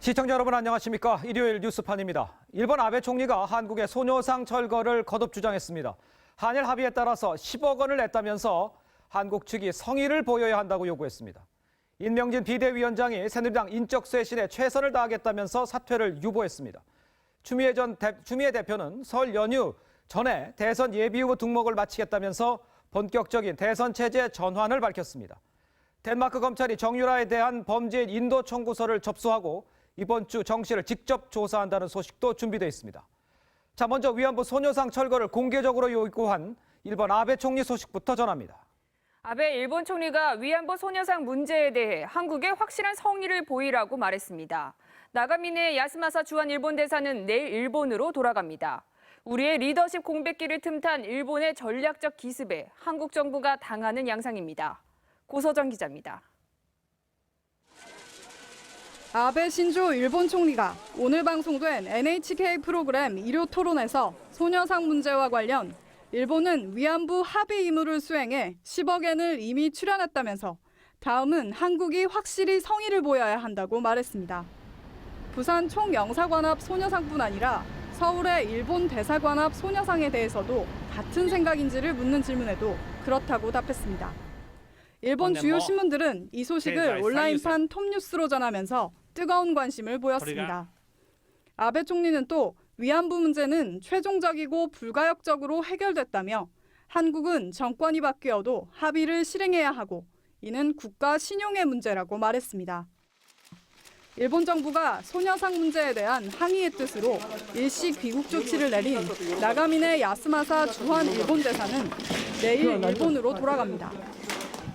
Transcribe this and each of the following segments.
시청자 여러분 안녕하십니까? 일요일 뉴스판입니다. 일본 아베 총리가 한국의 소녀상 철거를 거듭 주장했습니다. 한일 합의에 따라서 10억 원을 냈다면서 한국 측이 성의를 보여야 한다고 요구했습니다. 임명진 비대위원장이 새누리당 인적 쇄신에 최선을 다하겠다면서 사퇴를 유보했습니다. 추미애 대표는 설 연휴 전에 대선 예비후보 등록을 마치겠다면서 본격적인 대선 체제 전환을 밝혔습니다. 덴마크 검찰이 정유라에 대한 범죄인 인도 청구서를 접수하고 이번 주 정실을 직접 조사한다는 소식도 준비되어 있습니다. 자, 먼저 위안부 소녀상 철거를 공개적으로 요구한 일본 아베 총리 소식부터 전합니다. 아베 일본 총리가 위안부 소녀상 문제에 대해 한국에 확실한 성의를 보이라고 말했습니다. 나가미네 야스마사 주한 일본 대사는 내일 일본으로 돌아갑니다. 우리의 리더십 공백기를 틈탄 일본의 전략적 기습에 한국 정부가 당하는 양상입니다. 고서정 기자입니다. 아베 신조 일본 총리가 오늘 방송된 NHK 프로그램 일요 토론에서 소녀상 문제와 관련 일본은 위안부 합의 의무를 수행해 10억 엔을 이미 출연했다면서 다음은 한국이 확실히 성의를 보여야 한다고 말했습니다. 부산 총영사관 앞 소녀상뿐 아니라 서울의 일본 대사관 앞 소녀상에 대해서도 같은 생각인지를 묻는 질문에도 그렇다고 답했습니다. 일본 주요 신문들은 이 소식을 온라인판 톱뉴스로 전하면서 뜨거운 관심을 보였습니다. 아베 총리는 또 위안부 문제는 최종적이고 불가역적으로 해결됐다며 한국은 정권이 바뀌어도 합의를 실행해야 하고 이는 국가 신용의 문제라고 말했습니다. 일본 정부가 소녀상 문제에 대한 항의의 뜻으로 일시 귀국 조치를 내린 나가미네 야스마사 주한 일본 대사는 내일 일본으로 돌아갑니다.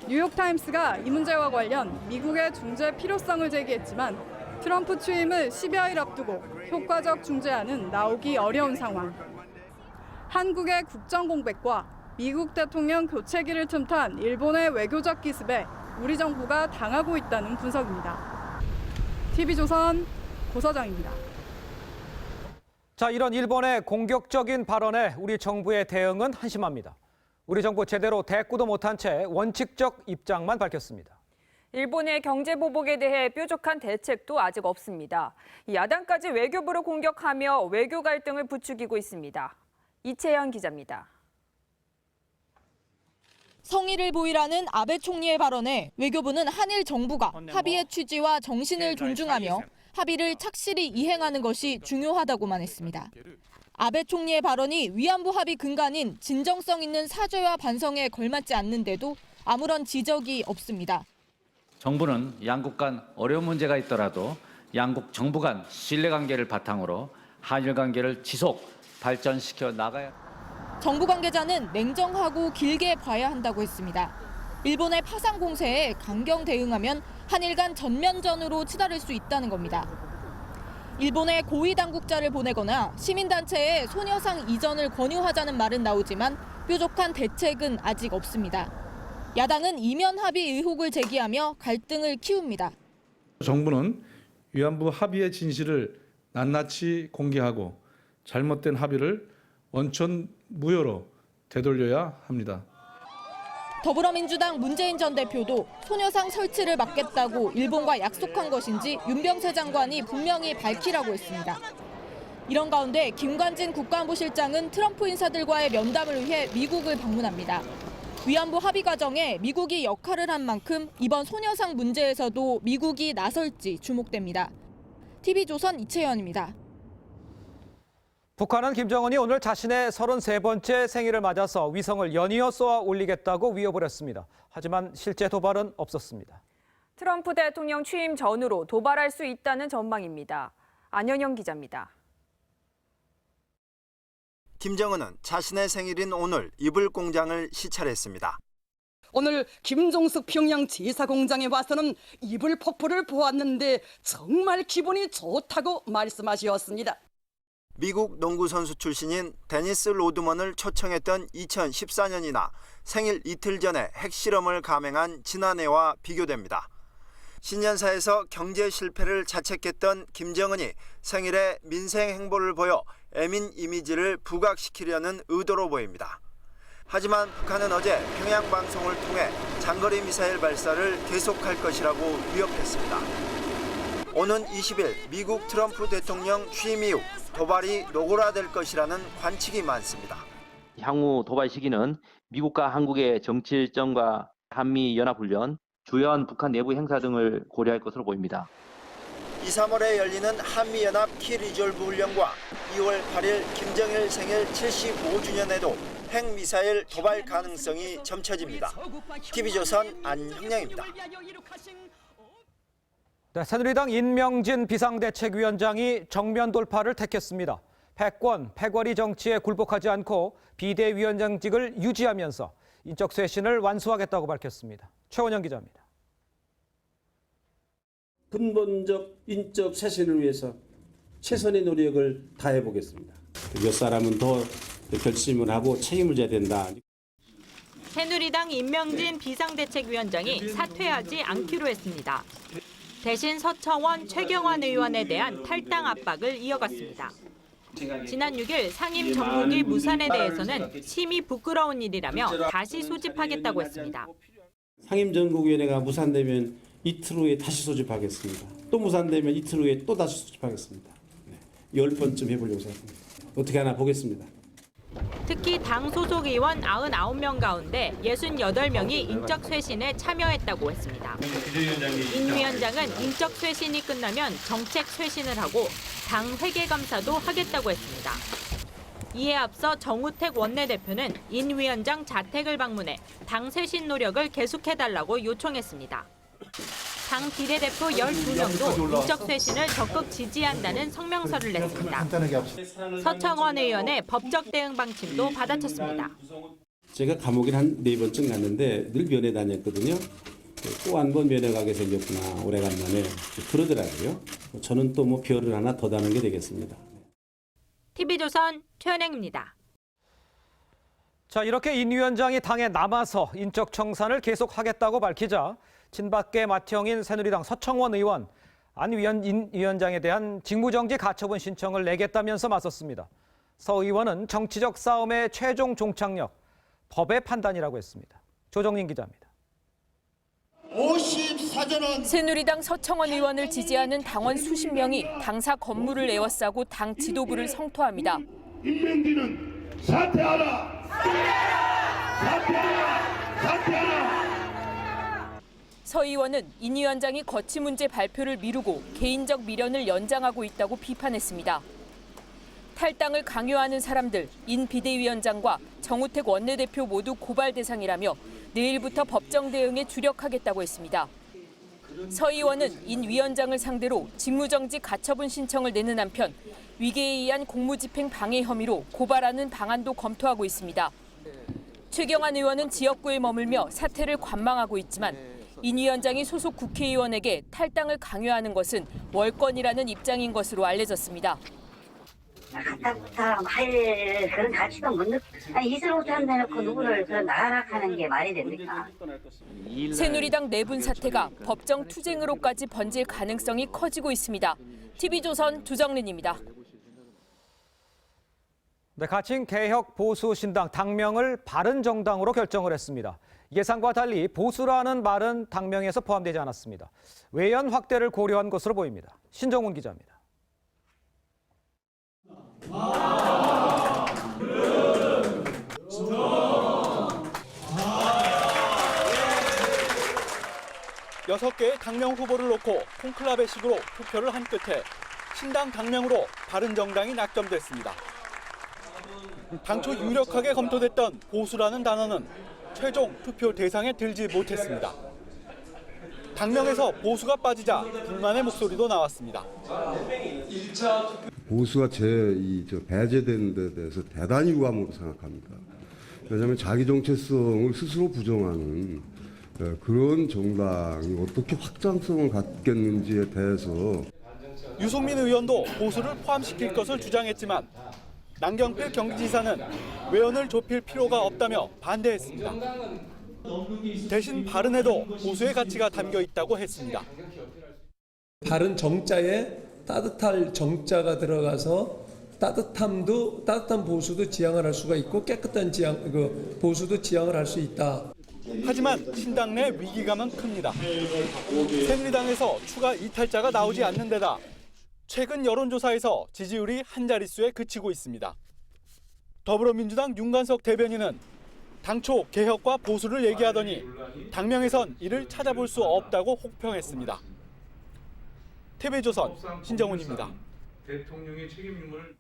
뉴욕타임스가 이 문제와 관련 미국의 중재 필요성을 제기했지만 트럼프 취임을 10여일 앞두고 효과적 중재안은 나오기 어려운 상황. 한국의 국정 공백과 미국 대통령 교체기를 틈탄 일본의 외교적 기습에 우리 정부가 당하고 있다는 분석입니다. TV조선 고서정입니다. 자, 이런 일본의 공격적인 발언에 우리 정부의 대응은 한심합니다. 우리 정부 제대로 대꾸도 못한 채 원칙적 입장만 밝혔습니다. 일본의 경제 보복에 대해 뾰족한 대책도 아직 없습니다. 야당까지 외교부를 공격하며 외교 갈등을 부추기고 있습니다. 이채연 기자입니다. 성의를 보이라는 아베 총리의 발언에 외교부는 한일 정부가 합의의 취지와 정신을 존중하며 합의를 착실히 이행하는 것이 중요하다고만 했습니다. 아베 총리의 발언이 위안부 합의 근간인 진정성 있는 사죄와 반성에 걸맞지 않는데도 아무런 지적이 없습니다. 정부는 양국 간 어려운 문제가 있더라도 양국 정부 간 신뢰관계를 바탕으로 한일 관계를 지속 발전시켜 나가야 합니다. 정부 관계자는 냉정하고 길게 봐야 한다고 했습니다. 일본의 파상 공세에 강경 대응하면 한일 간 전면전으로 치달을 수 있다는 겁니다. 일본에 고위 당국자를 보내거나 시민단체에 소녀상 이전을 권유하자는 말은 나오지만 뾰족한 대책은 아직 없습니다. 야당은 이면 합의 의혹을 제기하며 갈등을 키웁니다. 정부는 위안부 합의의 진실을 낱낱이 공개하고 잘못된 합의를 원천 무효로 되돌려야 합니다. 더불어민주당 문재인 전 대표도 소녀상 설치를 막겠다고 일본과 약속한 것인지 윤병세 장관이 분명히 밝히라고 했습니다. 이런 가운데 김관진 국가안보실장은 트럼프 인사들과의 면담을 위해 미국을 방문합니다. 위안부 합의 과정에 미국이 역할을 한 만큼 이번 소녀상 문제에서도 미국이 나설지 주목됩니다. TV조선 이채연입니다. 북한은 김정은이 오늘 자신의 33번째 생일을 맞아서 위성을 연이어 쏘아 올리겠다고 위협을 했습니다. 하지만 실제 도발은 없었습니다. 트럼프 대통령 취임 전후로 도발할 수 있다는 전망입니다. 안현영 기자입니다. 김정은은 자신의 생일인 오늘 이불 공장을 시찰했습니다. 오늘 김종숙 평양 제사공장에 와서는 이불 폭포를 보았는데 정말 기분이 좋다고 말씀하셨습니다. 미국 농구 선수 출신인 데니스 로드먼을 초청했던 2014년이나 생일 이틀 전에 핵실험을 감행한 지난해와 비교됩니다. 신년사에서 경제 실패를 자책했던 김정은이 생일에 민생 행보를 보여 애민 이미지를 부각시키려는 의도로 보입니다. 하지만 북한은 어제 평양 방송을 통해 장거리 미사일 발사를 계속할 것이라고 위협했습니다. 오는 20일 미국 트럼프 대통령 취임 이후 도발이 노골화될 것이라는 관측이 많습니다. 향후 도발 시기는 미국과 한국의 정치 일정과 한미 연합훈련, 주요한 북한 내부 행사 등을 고려할 것으로 보입니다. 2, 3월에 열리는 한미연합 키리졸브 훈련과 2월 8일 김정일 생일 75주년에도 핵미사일 도발 가능성이 점쳐집니다. TV조선 안형량입니다. 네, 새누리당 인명진 비상대책위원장이 정면 돌파를 택했습니다. 패권, 패거리 정치에 굴복하지 않고 비대위원장직을 유지하면서 인적 쇄신을 완수하겠다고 밝혔습니다. 최원영 기자입니다. 근본적 인적 쇄신을 위해서 최선의 노력을 다해보겠습니다. 몇 사람은 더 결심을 하고 책임을 져야 된다. 새누리당 임명진 비상대책위원장이 사퇴하지 않기로 했습니다. 대신 서청원, 최경환 의원에 대한 탈당 압박을 이어갔습니다. 지난 6일 상임 정국이 무산에 대해서는 심히 부끄러운 일이라며 다시 소집하겠다고 했습니다. 상임정국위원회가 무산되면 이틀 후에 다시 소집하겠습니다. 또 무산되면 이틀 후에 또 다시 소집하겠습니다. 10번쯤 해보려고 생각합니다. 어떻게 하나 보겠습니다. 특히 당 소속 의원 99명 가운데 68명이 인적 쇄신에 참여했다고 했습니다. 인 위원장은 인적 쇄신이 끝나면 정책 쇄신을 하고 당 회계감사도 하겠다고 했습니다. 이에 앞서 정우택 원내대표는 인 위원장 자택을 방문해 당 쇄신 노력을 계속해달라고 요청했습니다. 당 비례대표 12명도 인적 쇄신을 적극 지지한다는 성명서를 냈습니다. 서청원 의원의 법적 대응 방침도 받아쳤습니다. 제가 감옥에 한 4번쯤 갔는데 늘 면회 다녔거든요. 또 한 번 면회 가게 생겼구나, 오래간만에 그러더라고요. 저는 또 뭐 별을 하나 더 다는 게 되겠습니다. TV조선 최은행입니다. 자, 이렇게 인 위원장이 당에 남아서 인적 청산을 계속하겠다고 밝히자 친박계 맏형인 새누리당 서청원 의원, 인 위원장에 대한 직무정지 가처분 신청을 내겠다면서 맞섰습니다. 서 의원은 정치적 싸움의 최종 종착역, 법의 판단이라고 했습니다. 조정린 기자입니다. 새누리당 서청원 의원을 지지하는 당원 수십 명이 당사 건물을 에워싸고 당 지도부를 성토합니다. 임명진은 사퇴하라! 사퇴하라! 서 의원은 인 위원장이 거취 문제 발표를 미루고 개인적 미련을 연장하고 있다고 비판했습니다. 탈당을 강요하는 사람들, 인 비대위원장과 정우택 원내대표 모두 고발 대상이라며 내일부터 법정 대응에 주력하겠다고 했습니다. 서 의원은 인 위원장을 상대로 직무정지 가처분 신청을 내는 한편 위계에 의한 공무집행 방해 혐의로 고발하는 방안도 검토하고 있습니다. 최경환 의원은 지역구에 머물며 사퇴를 관망하고 있지만 인 위원장이 소속 국회의원에게 탈당을 강요하는 것은 월권이라는 입장인 것으로 알려졌습니다. 갖다부터 할 그런 가치도 못 느끼. 이슬부터 한다놓고 누구를 그런 나락하는 게 말이 됩니까? 새누리당 내분 사태가 법정 투쟁으로까지 번질 가능성이 커지고 있습니다. TV조선 조정린입니다. 네, 가칭 개혁 보수 신당 당명을 바른정당으로 결정을 했습니다. 예상과 달리 보수라는 말은 당명에서 포함되지 않았습니다. 외연 확대를 고려한 것으로 보입니다. 신정훈 기자입니다. 6개의 당명 후보를 놓고 콘클라베식으로 투표를 한 끝에 신당 당명으로 바른정당이 낙점됐습니다. 당초 유력하게 검토됐던 보수라는 단어는 최종 투표 대상에 들지 못했습니다. 당명에서 보수가 빠지자 불만의 목소리도 나왔습니다. 보수가 배제된 데 대해서 대단히 유감으로 생각합니다. 왜냐하면 자기 정체성을 스스로 부정하는 그런 정당이 어떻게 확장성을 갖겠는지에 대해서 유승민 의원도 보수를 포함시킬 것을 주장했지만 남경필 경기지사는 외연을 좁힐 필요가 없다며 반대했습니다. 대신 바른에도 보수의 가치가 담겨 있다고 했습니다. 바른 정자에 따뜻할 정자가 들어가서 따뜻한 보수도 지향을 할 수가 있고 깨끗한 보수도 지향을 할 수 있다. 하지만 신당 내 위기감은 큽니다. 새누리당에서 추가 이탈자가 나오지 않는 데다 최근 여론조사에서 지지율이 한 자릿수에 그치고 있습니다. 더불어민주당 윤관석 대변인은 당초 개혁과 보수를 얘기하더니 당명에선 이를 찾아볼 수 없다고 혹평했습니다. TV조선 신정훈입니다. 대통령의 책임 유무를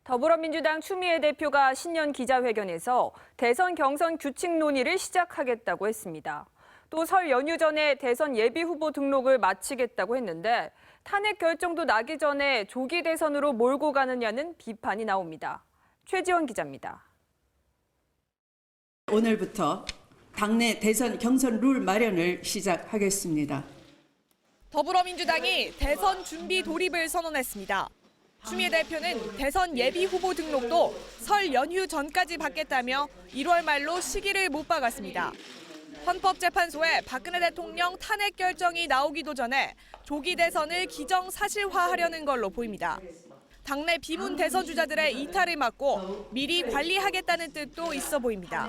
더불어민주당 추미애 대표가 신년 기자회견에서 대선 경선 규칙 논의를 시작하겠다고 했습니다. 또 설 연휴 전에 대선 예비 후보 등록을 마치겠다고 했는데 탄핵 결정도 나기 전에 조기 대선으로 몰고 가느냐는 비판이 나옵니다. 최지원 기자입니다. 오늘부터 당내 대선 경선 룰 마련을 시작하겠습니다. 더불어민주당이 대선 준비 돌입을 선언했습니다. 추미애 대표는 대선 예비 후보 등록도 설 연휴 전까지 받겠다며 1월 말로 시기를 못 박았습니다. 헌법재판소에 박근혜 대통령 탄핵 결정이 나오기도 전에 조기 대선을 기정사실화하려는 걸로 보입니다. 당내 비문 대선 주자들의 이탈을 막고 미리 관리하겠다는 뜻도 있어 보입니다.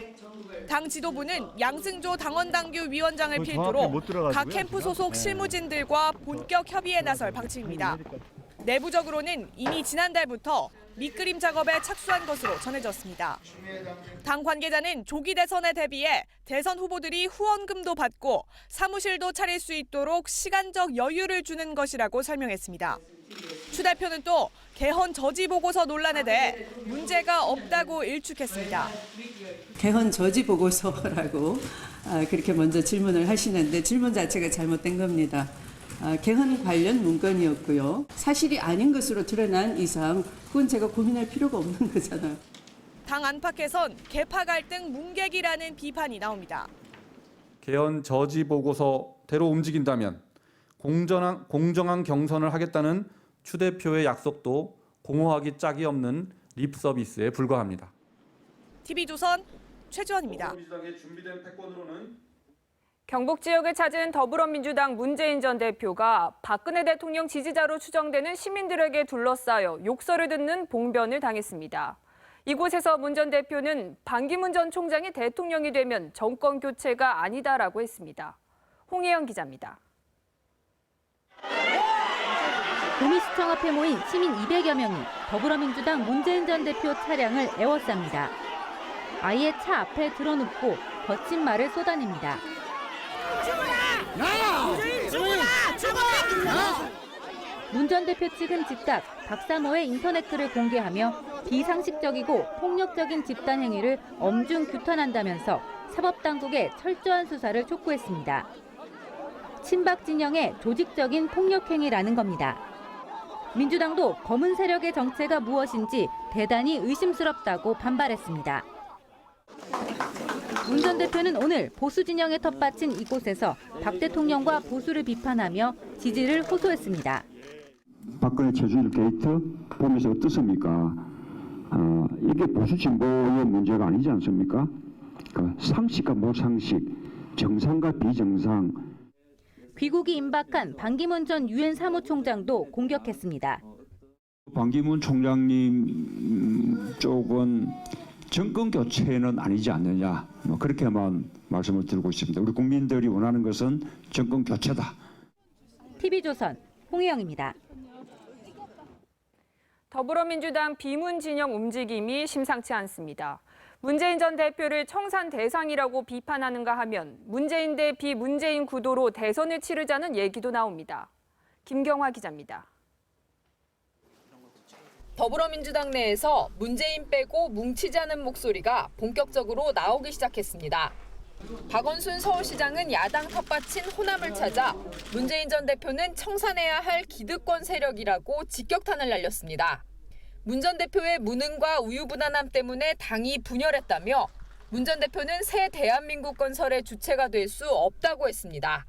당 지도부는 양승조 당원당규 위원장을 필두로 각 캠프 소속 실무진들과 본격 협의에 나설 방침입니다. 내부적으로는 이미 지난달부터 밑그림 작업에 착수한 것으로 전해졌습니다. 당 관계자는 조기 대선에 대비해 대선 후보들이 후원금도 받고 사무실도 차릴 수 있도록 시간적 여유를 주는 것이라고 설명했습니다. 추 대표는 또 개헌 저지 보고서 논란에 대해 문제가 없다고 일축했습니다. 개헌 저지 보고서라고 그렇게 먼저 질문을 하시는데 질문 자체가 잘못된 겁니다. 개헌 관련 문건이었고요. 사실이 아닌 것으로 드러난 이상 그건 제가 고민할 필요가 없는 거잖아요. 당 안팎에선 계파 갈등 문객이라는 비판이 나옵니다. 개헌 저지 보고서대로 움직인다면 공정한 경선을 하겠다는 추 대표의 약속도 공허하기 짝이 없는 립 서비스에 불과합니다. TV조선 최지원입니다. 더불어민주당의 준비된 패권으로는 경북 지역을 찾은 더불어민주당 문재인 전 대표가 박근혜 대통령 지지자로 추정되는 시민들에게 둘러싸여 욕설을 듣는 봉변을 당했습니다. 이곳에서 문 전 대표는 반기문 전 총장이 대통령이 되면 정권 교체가 아니다라고 했습니다. 홍혜영 기자입니다. 구미시청 앞에 모인 시민 200여 명이 더불어민주당 문재인 전 대표 차량을 에워쌉니다. 아예 차 앞에 드러눕고 거친 말을 쏟아냅니다. 문 전 대표 측은 즉각 박사모의 인터넷 글을 공개하며 비상식적이고 폭력적인 집단 행위를 엄중 규탄한다면서 사법당국에 철저한 수사를 촉구했습니다. 친박 진영의 조직적인 폭력 행위라는 겁니다. 민주당도 검은 세력의 정체가 무엇인지 대단히 의심스럽다고 반발했습니다. 문 전 대표는 오늘 보수 진영의 텃밭인 이곳에서 박 대통령과 보수를 비판하며 지지를 호소했습니다. 박근혜 최준일 게이트 보면서 어떻습니까? 이게 보수 진보의 문제가 아니지 않습니까? 상식과 무상식, 정상과 비정상. 귀국이 임박한 반기문 전 유엔 사무총장도 공격했습니다. 반기문 총장님 쪽은 정권 교체는 아니지 않느냐, 그렇게만 말씀을 드리고 있습니다. 우리 국민들이 원하는 것은 정권 교체다. TV조선 홍혜영입니다. 더불어민주당 비문 진영 움직임이 심상치 않습니다. 문재인 전 대표를 청산 대상이라고 비판하는가 하면 문재인 대 비문재인 구도로 대선을 치르자는 얘기도 나옵니다. 김경화 기자입니다. 더불어민주당 내에서 문재인 빼고 뭉치자는 목소리가 본격적으로 나오기 시작했습니다. 박원순 서울시장은 야당 텃밭인 호남을 찾아 문재인 전 대표는 청산해야 할 기득권 세력이라고 직격탄을 날렸습니다. 문 전 대표의 무능과 우유부단함 때문에 당이 분열했다며 문 전 대표는 새 대한민국 건설의 주체가 될 수 없다고 했습니다.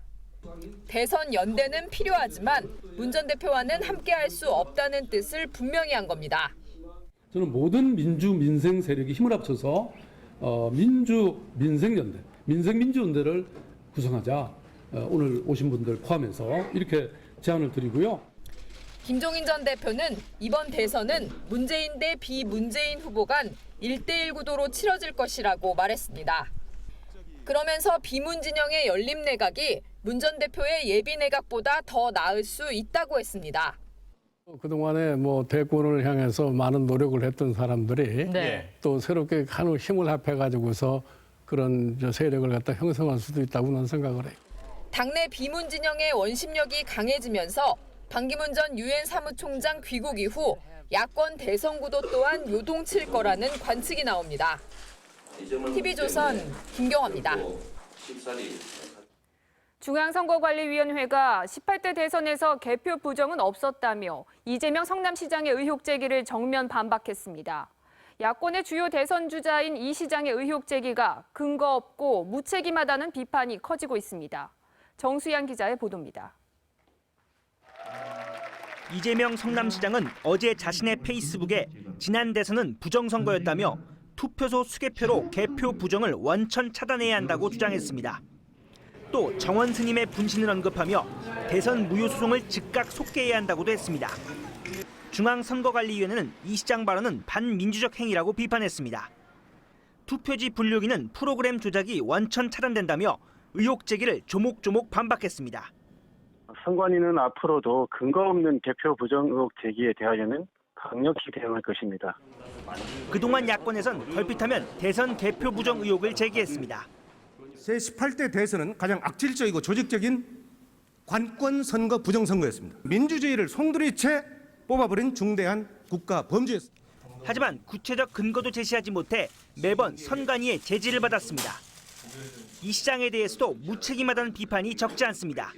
대선 연대는 필요하지만 문 전 대표와는 함께할 수 없다는 뜻을 분명히 한 겁니다. 저는 모든 민주 민생 세력이 힘을 합쳐서 민주 민생 연대, 민생 민주 연대를 구성하자. 오늘 오신 분들 포함해서 이렇게 제안을 드리고요. 김종인 전 대표는 이번 대선은 문재인 대 비문재인 후보 간 1대1 구도로 치러질 것이라고 말했습니다. 그러면서 비문 진영의 연립내각이 문 전 대표의 예비내각보다 더 나을 수 있다고 했습니다. 그동안에 대권을 향해서 많은 노력을 했던 사람들이 또 새롭게 한 힘을 합해가지고서 그런 세력을 갖다 형성할 수도 있다고 는 생각을 해요. 당내 비문 진영의 원심력이 강해지면서 반기문 전 유엔 사무총장 귀국 이후 야권 대선 구도 또한 요동칠 거라는 관측이 나옵니다. TV조선 김경화입니다. 중앙선거관리위원회가 18대 대선에서 개표 부정은 없었다며 이재명 성남시장의 의혹 제기를 정면 반박했습니다. 야권의 주요 대선 주자인 이 시장의 의혹 제기가 근거 없고 무책임하다는 비판이 커지고 있습니다. 정수양 기자의 보도입니다. 이재명 성남시장은 어제 자신의 페이스북에 지난 대선은 부정선거였다며 투표소 수개표로 개표 부정을 원천 차단해야 한다고 주장했습니다. 또 정원 스님의 분신을 언급하며 대선 무효 소송을 즉각 속개해야 한다고도 했습니다. 중앙선거관리위원회는 이 시장 발언은 반민주적 행위라고 비판했습니다. 투표지 분류기는 프로그램 조작이 원천 차단된다며 의혹 제기를 조목조목 반박했습니다. 선관위는 앞으로도 근거 없는 개표 부정 의혹 제기에 대하여는 강력히 대응할 것입니다. 그동안 야권에선 걸핏하면 대선 개표 부정 의혹을 제기했습니다. 제18대 대선은 가장 악질적이고 조직적인 관권 선거 부정선거였습니다. 민주주의를 송두리째 뽑아버린 중대한 국가 범죄였습니다. 하지만 구체적 근거도 제시하지 못해 매번 선관위의 제지를 받았습니다. 이 시장에 대해서도 무책임하다는 비판이 적지 않습니다.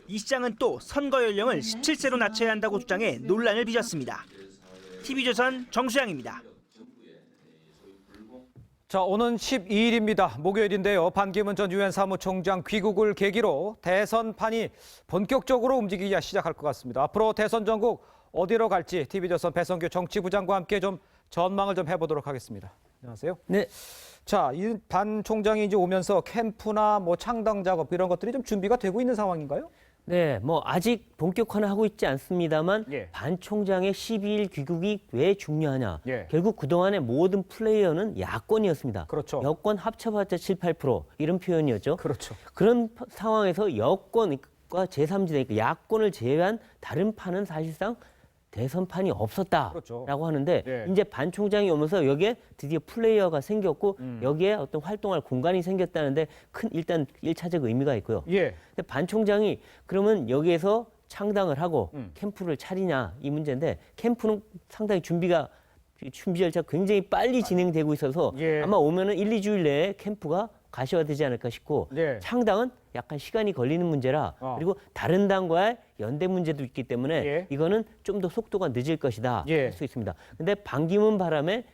이 시장은 또 선거 연령을 17세로 낮춰야 한다고 주장해 논란을 빚었습니다. TV조선 정수양입니다. 자, 오는 12일입니다. 목요일인데요. 반기문 전 유엔 사무총장 귀국을 계기로 대선판이 본격적으로 움직이기 시작할 것 같습니다. 앞으로 대선 전국 어디로 갈지 TV조선 배성규 정치부장과 함께 좀 전망을 좀 해보도록 하겠습니다. 안녕하세요. 네. 자, 이 반 총장이 이제 오면서 캠프나 창당 작업 이런 것들이 좀 준비가 되고 있는 상황인가요? 네, 아직 본격화는 하고 있지 않습니다만 반 총장의 12일 귀국이 왜 중요하냐. 결국 그동안의 모든 플레이어는 야권이었습니다. 그렇죠. 여권 합쳐봤자 7, 8% 이런 표현이었죠. 그렇죠. 그런 상황에서 여권과 제3지대, 야권을 제외한 다른 판은 사실상 대선판이 없었다라고 그렇죠. 하는데 이제 반 총장이 오면서 여기에 드디어 플레이어가 생겼고 여기에 어떤 활동할 공간이 생겼다는데 일단 1차적 의미가 있고요. 근데 반 총장이 그러면 여기에서 창당을 하고 캠프를 차리냐 이 문제인데 캠프는 상당히 준비 절차가 굉장히 빨리 진행되고 있어서 아마 오면은 1, 2주일 내에 캠프가 가시화되지 않을까 싶고 창당은 약간 시간이 걸리는 문제라 그리고 다른 당과의 연대 문제도 있기 때문에 이거는 좀 더 속도가 늦을 것이다 할 수 있습니다. 근데 반기문 바람에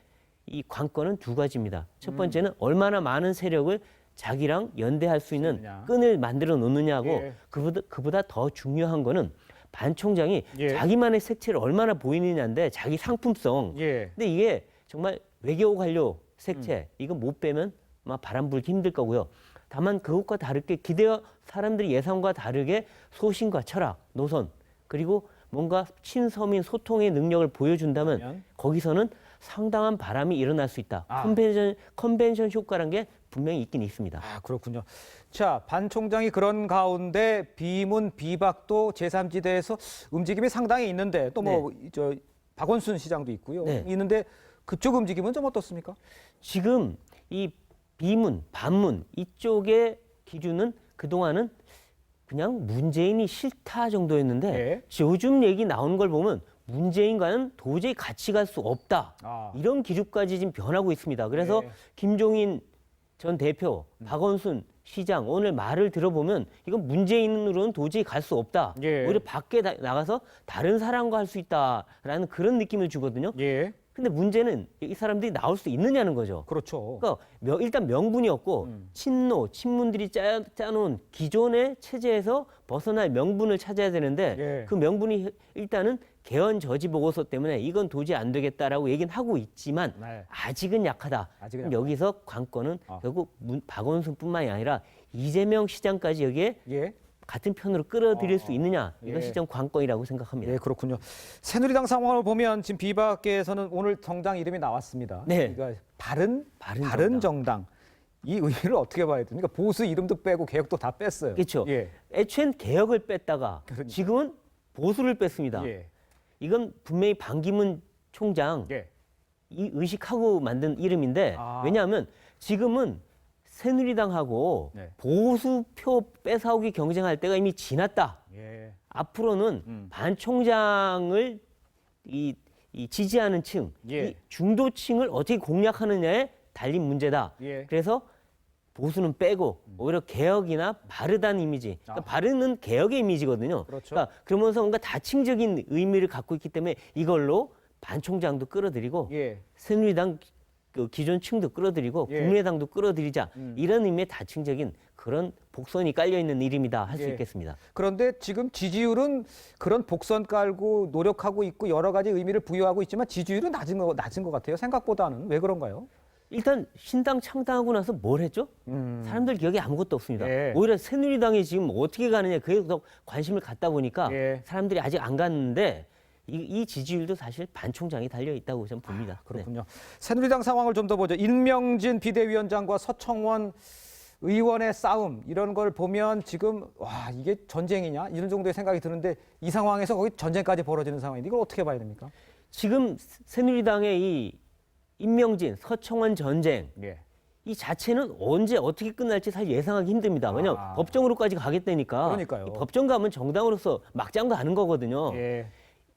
이 관건은 두 가지입니다. 첫 번째는 얼마나 많은 세력을 자기랑 연대할 수 있는 끈을 만들어 놓느냐고 그보다 더 중요한 거는 반 총장이 자기만의 색채를 얼마나 보이느냐인데 자기 상품성. 근데 이게 정말 외교 관료 색채 이거 못 빼면 아마 바람 불기 힘들 거고요. 다만 그것과 다르게 기대와 사람들이 예상과 다르게 소신과 철학, 노선 그리고 뭔가 친서민 소통의 능력을 보여준다면 거기서는 상당한 바람이 일어날 수 있다. 컨벤션 효과라는 게 분명히 있긴 있습니다. 아, 그렇군요. 자, 반 총장이 그런 가운데 비문, 비박도 제3지대에서 움직임이 상당히 있는데 또 박원순 시장도 있고요. 있는데 그쪽 움직임은 좀 어떻습니까? 지금 이 비문, 반문 이쪽의 기준은 그동안은 그냥 문재인이 싫다 정도였는데 요즘 얘기 나오는 걸 보면 문재인과는 도저히 같이 갈 수 없다. 이런 기류까지 지금 변하고 있습니다. 그래서 김종인 전 대표, 박원순 시장 오늘 말을 들어보면 이건 문재인으로는 도저히 갈 수 없다. 오히려 밖에 나가서 다른 사람과 할 수 있다라는 그런 느낌을 주거든요. 근데 문제는 이 사람들이 나올 수 있느냐는 거죠. 그렇죠. 그러니까 일단 명분이 없고 친문들이 짜놓은 기존의 체제에서 벗어날 명분을 찾아야 되는데 그 명분이 일단은 개헌 저지 보고서 때문에 이건 도저히 안 되겠다라고 얘기는 하고 있지만 아직은 약하다. 그럼 여기서 관건은 결국 박원순뿐만이 아니라 이재명 시장까지 여기에 같은 편으로 끌어들일 수 있느냐 이것이 좀 관건이라고 생각합니다. 네, 그렇군요. 새누리당 상황을 보면 지금 비박계에서는 오늘 정당 이름이 나왔습니다. 그러니까 바른 정당. 이 의미를 어떻게 봐야 됩니까? 보수 이름도 빼고 개혁도 다 뺐어요. 그렇죠. 예. 애초엔 개혁을 뺐다가 지금은 보수를 뺐습니다. 예. 이건 분명히 반기문 총장 예. 이 의식하고 만든 이름인데 왜냐하면 지금은 새누리당하고 네. 보수표 뺏어오기 경쟁할 때가 이미 지났다. 예. 앞으로는 반 총장을 이 지지하는 층, 예. 이 중도층을 어떻게 공략하느냐에 달린 문제다. 예. 그래서 보수는 빼고 오히려 개혁이나 바르다는 이미지. 그러니까 바르는 개혁의 이미지거든요. 그렇죠. 그러니까 그러면서 뭔가 다층적인 의미를 갖고 있기 때문에 이걸로 반 총장도 끌어들이고 예. 새누리당 그 기존 층도 끌어들이고 예. 국민의당도 끌어들이자 이런 의미의 다층적인 그런 복선이 깔려 있는 이름이다 할 수 예. 있겠습니다. 그런데 지금 지지율은 그런 복선 깔고 노력하고 있고 여러 가지 의미를 부여하고 있지만 지지율은 낮은 것 같아요. 생각보다는. 왜 그런가요? 일단 신당 창당하고 나서 뭘 했죠? 사람들 기억에 아무것도 없습니다. 예. 오히려 새누리당이 지금 어떻게 가느냐 그에 더 관심을 갖다 보니까 예. 사람들이 아직 안 갔는데 이 지지율도 사실 반 총장이 달려 있다고 저는 봅니다. 그렇군요. 새누리당 상황을 좀 더 보죠. 임명진 비대위원장과 서청원 의원의 싸움 이런 걸 보면 지금 와 이게 전쟁이냐 이런 정도의 생각이 드는데 이 상황에서 거기 전쟁까지 벌어지는 상황인데 이걸 어떻게 봐야 됩니까? 지금 새누리당의 이 임명진, 서청원 전쟁 예. 이 자체는 언제 어떻게 끝날지 사실 예상하기 힘듭니다. 왜냐하면 법정으로까지 가겠다니까. 그러니까요. 이 법정 가면 정당으로서 막장 가는 거거든요. 예.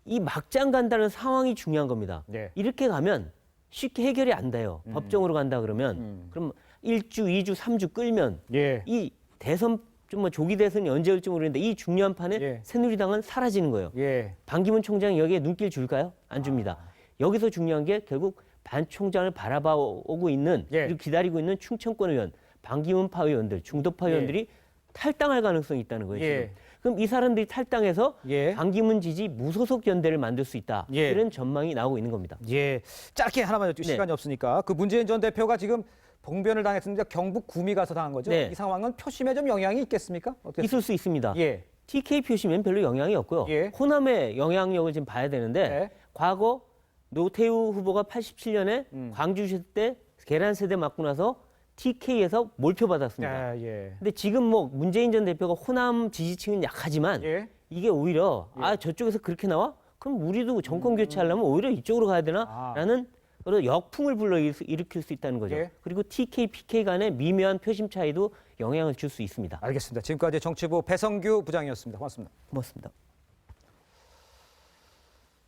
이 막장 간다는 상황이 중요한 겁니다. 예. 이렇게 가면 쉽게 해결이 안 돼요. 법정으로 간다 그러면 그럼 1주, 2주, 3주 끌면 예. 이 대선 좀 조기 대선이 언제 올지 모르는데 이 중요한 판에 예. 새누리당은 사라지는 거예요. 예. 반기문 총장이 여기에 눈길 줄까요? 안 줍니다. 여기서 중요한 게 결국 반 총장을 바라보고 있는 예. 그리고 기다리고 있는 충청권 의원, 반기문파 의원들, 중도파 의원들이 탈당할 가능성이 있다는 거예요. 예. 지금. 그럼 이 사람들이 탈당해서 예. 반기문 지지 무소속 연대를 만들 수 있다. 예. 이런 전망이 나오고 있는 겁니다. 예. 짧게 하나만 여쭙 시간이 없으니까 그 문재인 전 대표가 지금 봉변을 당했는데 경북 구미 가서 당한 거죠. 네. 이 상황은 표심에 좀 영향이 있겠습니까? 어떻습니까? 있을 수 있습니다. 예. TK 표심엔 별로 영향이 없고요. 예. 호남의 영향력을 지금 봐야 되는데 네. 과거 노태우 후보가 87년에 광주시 때 계란 세대 맞고 나서 TK에서 몰표받았습니다. 예. 근데 지금 뭐 문재인 전 대표가 호남 지지층은 약하지만 예. 이게 오히려 아 저쪽에서 그렇게 나와? 그럼 우리도 정권 교체하려면 오히려 이쪽으로 가야 되나?라는 그런 역풍을 불러일으킬 수 있다는 거죠. 예. 그리고 TK, PK 간의 미묘한 표심 차이도 영향을 줄 수 있습니다. 알겠습니다. 지금까지 정치부 배성규 부장이었습니다. 고맙습니다. 고맙습니다.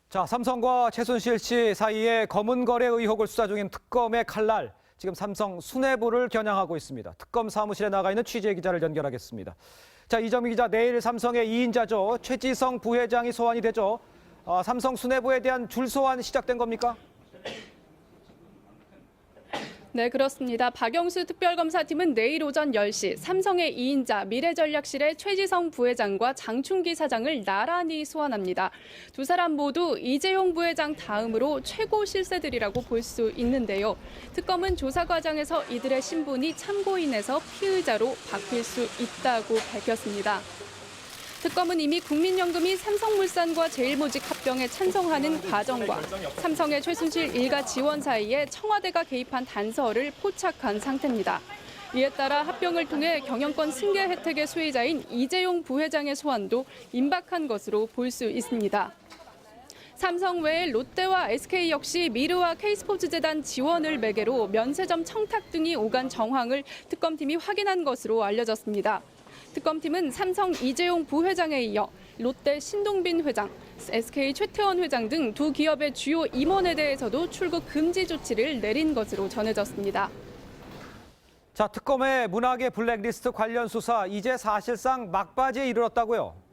자, 삼성과 최순실 씨 사이에 검은 거래 의혹을 수사 중인 특검의 칼날. 지금 삼성 수뇌부를 겨냥하고 있습니다. 특검 사무실에 나가 있는 취재 기자를 연결하겠습니다. 자, 이정미 기자, 내일 삼성의 2인자죠. 최지성 부회장이 소환이 되죠. 삼성 수뇌부에 대한 줄 소환 시작된 겁니까? 네, 그렇습니다. 박영수 특별검사팀은 내일 오전 10시 삼성의 2인자 미래전략실의 최지성 부회장과 장충기 사장을 나란히 소환합니다. 두 사람 모두 이재용 부회장 다음으로 최고 실세들이라고 볼 수 있는데요. 특검은 조사 과정에서 이들의 신분이 참고인에서 피의자로 바뀔 수 있다고 밝혔습니다. 특검은 이미 국민연금이 삼성물산과 제일모직 합병에 찬성하는 과정과 삼성의 최순실 일가 지원 사이에 청와대가 개입한 단서를 포착한 상태입니다. 이에 따라 합병을 통해 경영권 승계 혜택의 수혜자인 이재용 부회장의 소환도 임박한 것으로 볼 수 있습니다. 삼성 외에 롯데와 SK 역시 미르와 K스포츠재단 지원을 매개로 면세점 청탁 등이 오간 정황을 특검팀이 확인한 것으로 알려졌습니다. 특검팀은 삼성 이재용 부회장에 이어 롯데 신동빈 회장, SK 최태원 회장 등 두 기업의 주요 임원에 대해서도 출국 금지 조치를 내린 것으로 전해졌습니다. 자, 특검의 문학의 블랙리스트 관련 수사 이제 사실상 막바지에 이르렀다고요?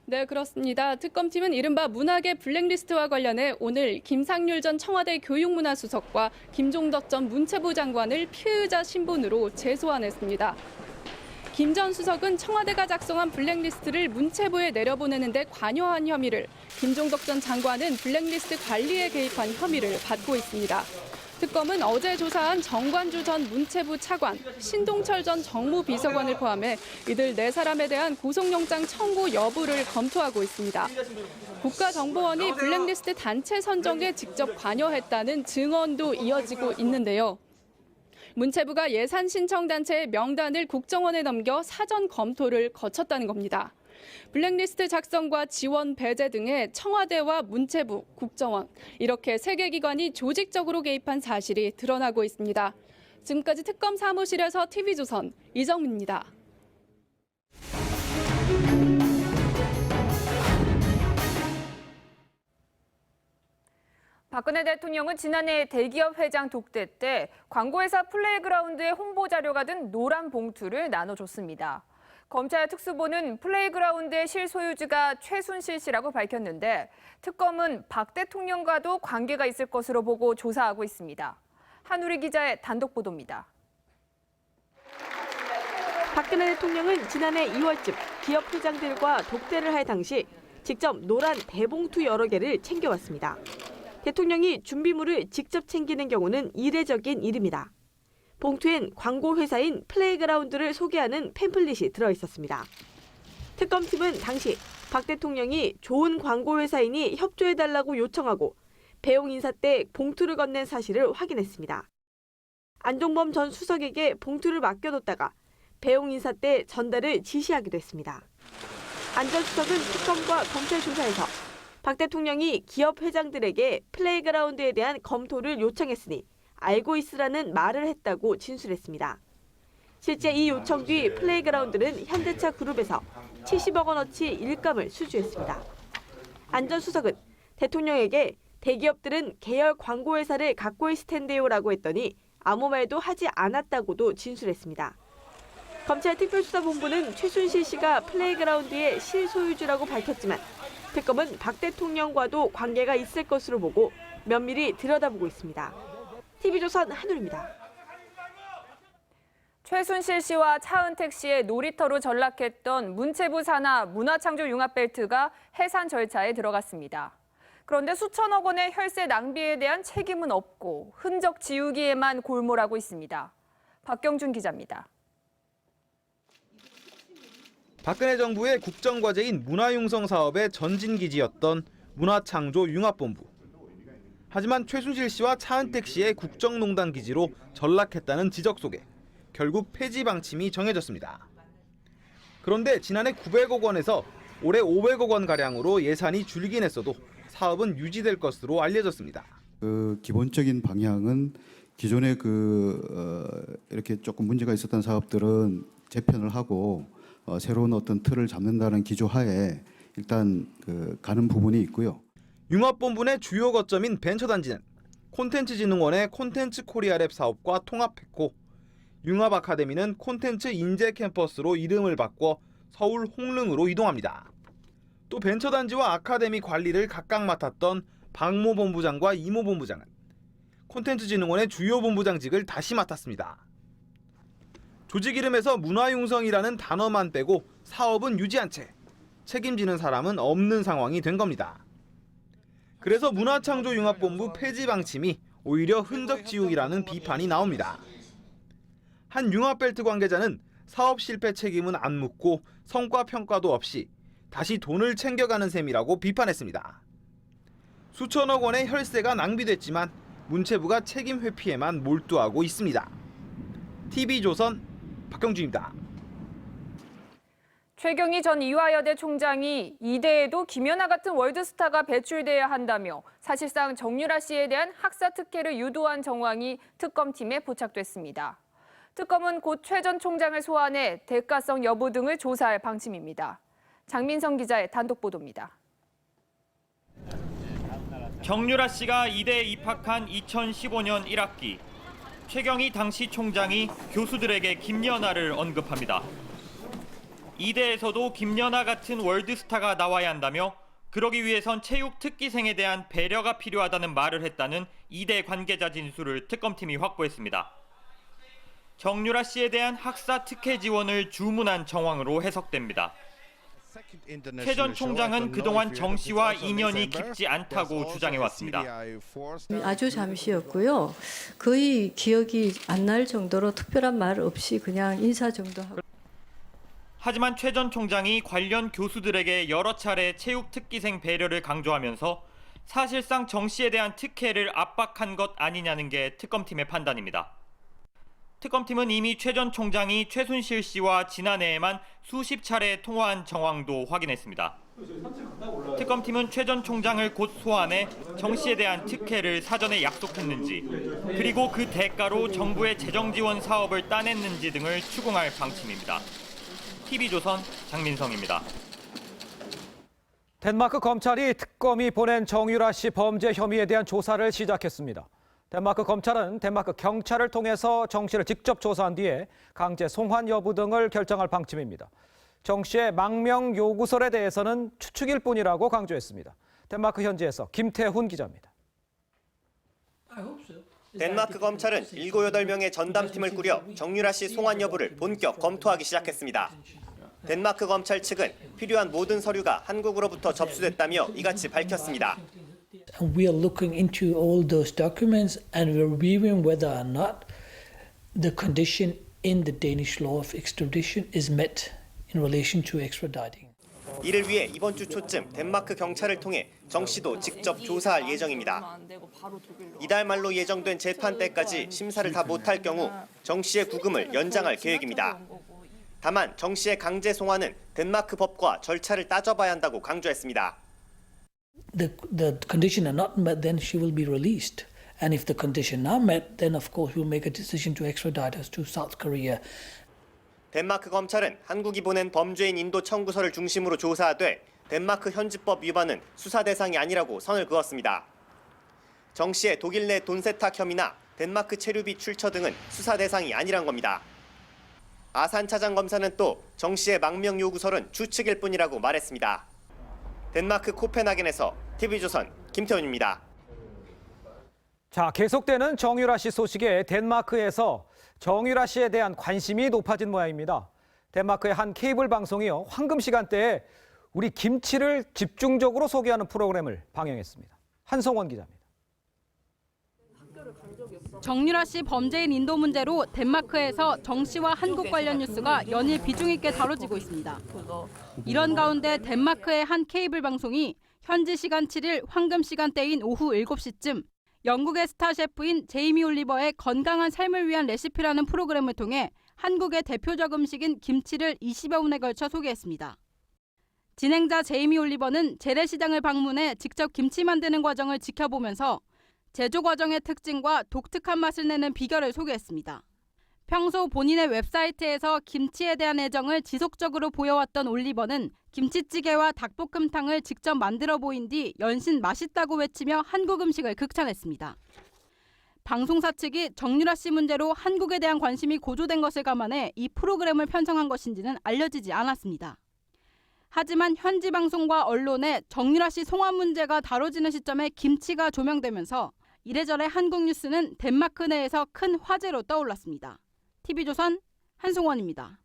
네, 그렇습니다. 특검팀은 이른바 문학의 블랙리스트와 관련해 오늘 김상률 전 청와대 교육문화수석과 김종덕 전 문체부 장관을 피의자 신분으로 재소환했습니다. 김 전 수석은 청와대가 작성한 블랙리스트를 문체부에 내려보내는데 관여한 혐의를, 김종덕 전 장관은 블랙리스트 관리에 개입한 혐의를 받고 있습니다. 특검은 어제 조사한 정관주 전 문체부 차관, 신동철 전 정무비서관을 포함해 이들 4사람에 대한 구속영장 청구 여부를 검토하고 있습니다. 국가정보원이 블랙리스트 단체 선정에 직접 관여했다는 증언도 이어지고 있는데요. 문체부가 예산 신청 단체의 명단을 국정원에 넘겨 사전 검토를 거쳤다는 겁니다. 블랙리스트 작성과 지원 배제 등의 청와대와 문체부, 국정원 이렇게 3개 기관이 조직적으로 개입한 사실이 드러나고 있습니다. 지금까지 특검 사무실에서 TV조선 이정민입니다. 박근혜 대통령은 지난해 대기업 회장 독대 때 광고회사 플레이그라운드의 홍보 자료가 든 노란 봉투를 나눠줬습니다. 검찰 특수본은 플레이그라운드의 실소유주가 최순실 씨라고 밝혔는데 특검은 박 대통령과도 관계가 있을 것으로 보고 조사하고 있습니다. 한우리 기자의 단독 보도입니다. 박근혜 대통령은 지난해 2월쯤 기업 회장들과 독대를 할 당시 직접 노란 대봉투 여러 개를 챙겨왔습니다. 대통령이 준비물을 직접 챙기는 경우는 이례적인 일입니다. 봉투엔 광고 회사인 플레이그라운드를 소개하는 팸플릿이 들어있었습니다. 특검팀은 당시 박 대통령이 좋은 광고 회사이니 협조해달라고 요청하고 배용 인사 때 봉투를 건넨 사실을 확인했습니다. 안종범 전 수석에게 봉투를 맡겨뒀다가 배용 인사 때 전달을 지시하기도 했습니다. 안 전 수석은 특검과 검찰 조사에서 박 대통령이 기업 회장들에게 플레이그라운드에 대한 검토를 요청했으니 알고 있으라는 말을 했다고 진술했습니다. 실제 이 요청 뒤 플레이그라운드는 현대차 그룹에서 70억 원어치 일감을 수주했습니다. 안 전 수석은 대통령에게 대기업들은 계열 광고회사를 갖고 있을 텐데요라고 했더니 아무 말도 하지 않았다고도 진술했습니다. 검찰 특별수사본부는 최순실 씨가 플레이그라운드의 실소유주라고 밝혔지만 특검은 박 대통령과도 관계가 있을 것으로 보고 면밀히 들여다보고 있습니다. TV조선 한울입니다. 최순실 씨와 차은택 씨의 놀이터로 전락했던 문체부 산하 문화창조 융합벨트가 해산 절차에 들어갔습니다. 그런데 수천억 원의 혈세 낭비에 대한 책임은 없고 흔적 지우기에만 골몰하고 있습니다. 박경준 기자입니다. 박근혜 정부의 국정과제인 문화융성 사업의 전진기지였던 문화창조융합본부. 하지만 최순실 씨와 차은택 씨의 국정농단 기지로 전락했다는 지적 속에 결국 폐지 방침이 정해졌습니다. 그런데 지난해 900억 원에서 올해 500억 원가량으로 예산이 줄긴 했어도 사업은 유지될 것으로 알려졌습니다. 기본적인 방향은 기존에 이렇게 조금 문제가 있었던 사업들은 재편을 하고 새로운 어떤 틀을 잡는다는 기조하에 일단 가는 부분이 있고요. 융합본부 주요 거점인 벤처단지는 콘텐츠진흥원의 콘텐츠 코리아랩 사업과 통합했고 융합아카데미는 콘텐츠 인재 캠퍼스로 이름을 바꿔 서울 홍릉으로 이동합니다. 또 벤처단지와 아카데미 관리를 각각 맡았던 박모 본부장과 이모 본부장은 콘텐츠진흥원의 주요 본부장직을 다시 맡았습니다. 조직 이름에서 문화융성이라는 단어만 빼고 사업은 유지한 채 책임지는 사람은 없는 상황이 된 겁니다. 그래서 문화창조융합본부 폐지 방침이 오히려 흔적 지우기라는 비판이 나옵니다. 한 융합벨트 관계자는 사업 실패 책임은 안 묻고 성과 평가도 없이 다시 돈을 챙겨가는 셈이라고 비판했습니다. 수천억 원의 혈세가 낭비됐지만 문체부가 책임 회피에만 몰두하고 있습니다. TV조선 박경준입니다. 최경희 전 이화여대 총장이 이대에도 김연아 같은 월드스타가 배출돼야 한다며 사실상 정유라 씨에 대한 학사 특혜를 유도한 정황이 특검팀에 포착됐습니다. 특검은 곧 최 전 총장을 소환해 대가성 여부 등을 조사할 방침입니다. 장민성 기자의 단독 보도입니다. 정유라 씨가 이대에 입학한 2015년 1학기, 최경희 당시 총장이 교수들에게 김연아를 언급합니다. 이대에서도 김연아 같은 월드스타가 나와야 한다며 그러기 위해선 체육 특기생에 대한 배려가 필요하다는 말을 했다는 이대 관계자 진술을 특검팀이 확보했습니다. 정유라 씨에 대한 학사 특혜 지원을 주문한 정황으로 해석됩니다. 최 전 총장은 그동안 정 씨와 인연이 깊지 않다고 주장해왔습니다. 아주 잠시였고요. 거의 기억이 안 날 정도로 특별한 말 없이 그냥 인사 정도 하고. 하지만 최 전 총장이 관련 교수들에게 여러 차례 체육 특기생 배려를 강조하면서 사실상 정 씨에 대한 특혜를 압박한 것 아니냐는 게 특검팀의 판단입니다. 특검팀은 이미 최 전 총장이 최순실 씨와 지난해에만 수십 차례 통화한 정황도 확인했습니다. 특검팀은 최 전 총장을 곧 소환해 정 씨에 대한 특혜를 사전에 약속했는지, 그리고 그 대가로 정부의 재정 지원 사업을 따냈는지 등을 추궁할 방침입니다. TV조선 장민성입니다. 덴마크 검찰이 특검이 보낸 정유라 씨 범죄 혐의에 대한 조사를 시작했습니다. 덴마크 검찰은 덴마크 경찰을 통해서 정 씨를 직접 조사한 뒤에 강제 송환 여부 등을 결정할 방침입니다. 정 씨의 망명 요구설에 대해서는 추측일 뿐이라고 강조했습니다. 덴마크 현지에서 김태훈 기자입니다. 덴마크 검찰은 7, 8명의 전담팀을 꾸려 정유라 씨 송환 여부를 본격 검토하기 시작했습니다. 덴마크 검찰 측은 필요한 모든 서류가 한국으로부터 접수됐다며 이같이 밝혔습니다. We are looking into all those documents and we're reviewing whether or not the condition in the Danish law of extradition is met in relation to extraditing. 이를 위해 이번 주 초쯤 덴마크 경찰을 통해 정 씨도 직접 조사할 예정입니다. 이달 말로 예정된 재판 때까지 심사를 다 못할 경우 정 씨의 구금을 연장할 계획입니다. 다만 정 씨의 강제 송환은 덴마크 법과 절차를 따져봐야 한다고 강조했습니다. The condition are not met, then she will be released. And if the condition are met, then of course we'll make a decision to extradite her to South Korea. 덴마크 검찰은 한국이 보낸 범죄인 인도 청구서를 중심으로 조사하되 덴마크 현지법 위반은 수사 대상이 아니라고 선을 그었습니다. 정 씨의 독일 내 돈 세탁 혐의나 덴마크 체류비 출처 등은 수사 대상이 아니란 겁니다. 아산 차장 검사는 또 정 씨의 망명 요구설은 추측일 뿐이라고 말했습니다. 덴마크 코펜하겐에서 TV조선 김태훈입니다. 자, 계속되는 정유라 씨 소식에 덴마크에서 정유라 씨에 대한 관심이 높아진 모양입니다. 덴마크의 한 케이블 방송이요, 황금 시간대에 우리 김치를 집중적으로 소개하는 프로그램을 방영했습니다. 한송원 기자입니다. 정유라 씨 범죄인 인도 문제로 덴마크에서 정 씨와 한국 관련 뉴스가 연일 비중 있게 다뤄지고 있습니다. 이런 가운데 덴마크의 한 케이블 방송이 현지 시간 7일 황금 시간대인 오후 7시쯤 영국의 스타 셰프인 제이미 올리버의 건강한 삶을 위한 레시피라는 프로그램을 통해 한국의 대표적 음식인 김치를 20여 분에 걸쳐 소개했습니다. 진행자 제이미 올리버는 재래시장을 방문해 직접 김치 만드는 과정을 지켜보면서 제조 과정의 특징과 독특한 맛을 내는 비결을 소개했습니다. 평소 본인의 웹사이트에서 김치에 대한 애정을 지속적으로 보여왔던 올리버는 김치찌개와 닭볶음탕을 직접 만들어 보인 뒤 연신 맛있다고 외치며 한국 음식을 극찬했습니다. 방송사 측이 정유라 씨 문제로 한국에 대한 관심이 고조된 것을 감안해 이 프로그램을 편성한 것인지는 알려지지 않았습니다. 하지만 현지 방송과 언론에 정유라 씨 송환 문제가 다뤄지는 시점에 김치가 조명되면서 이래저래 한국 뉴스는 덴마크 내에서 큰 화제로 떠올랐습니다. TV조선 한송원입니다.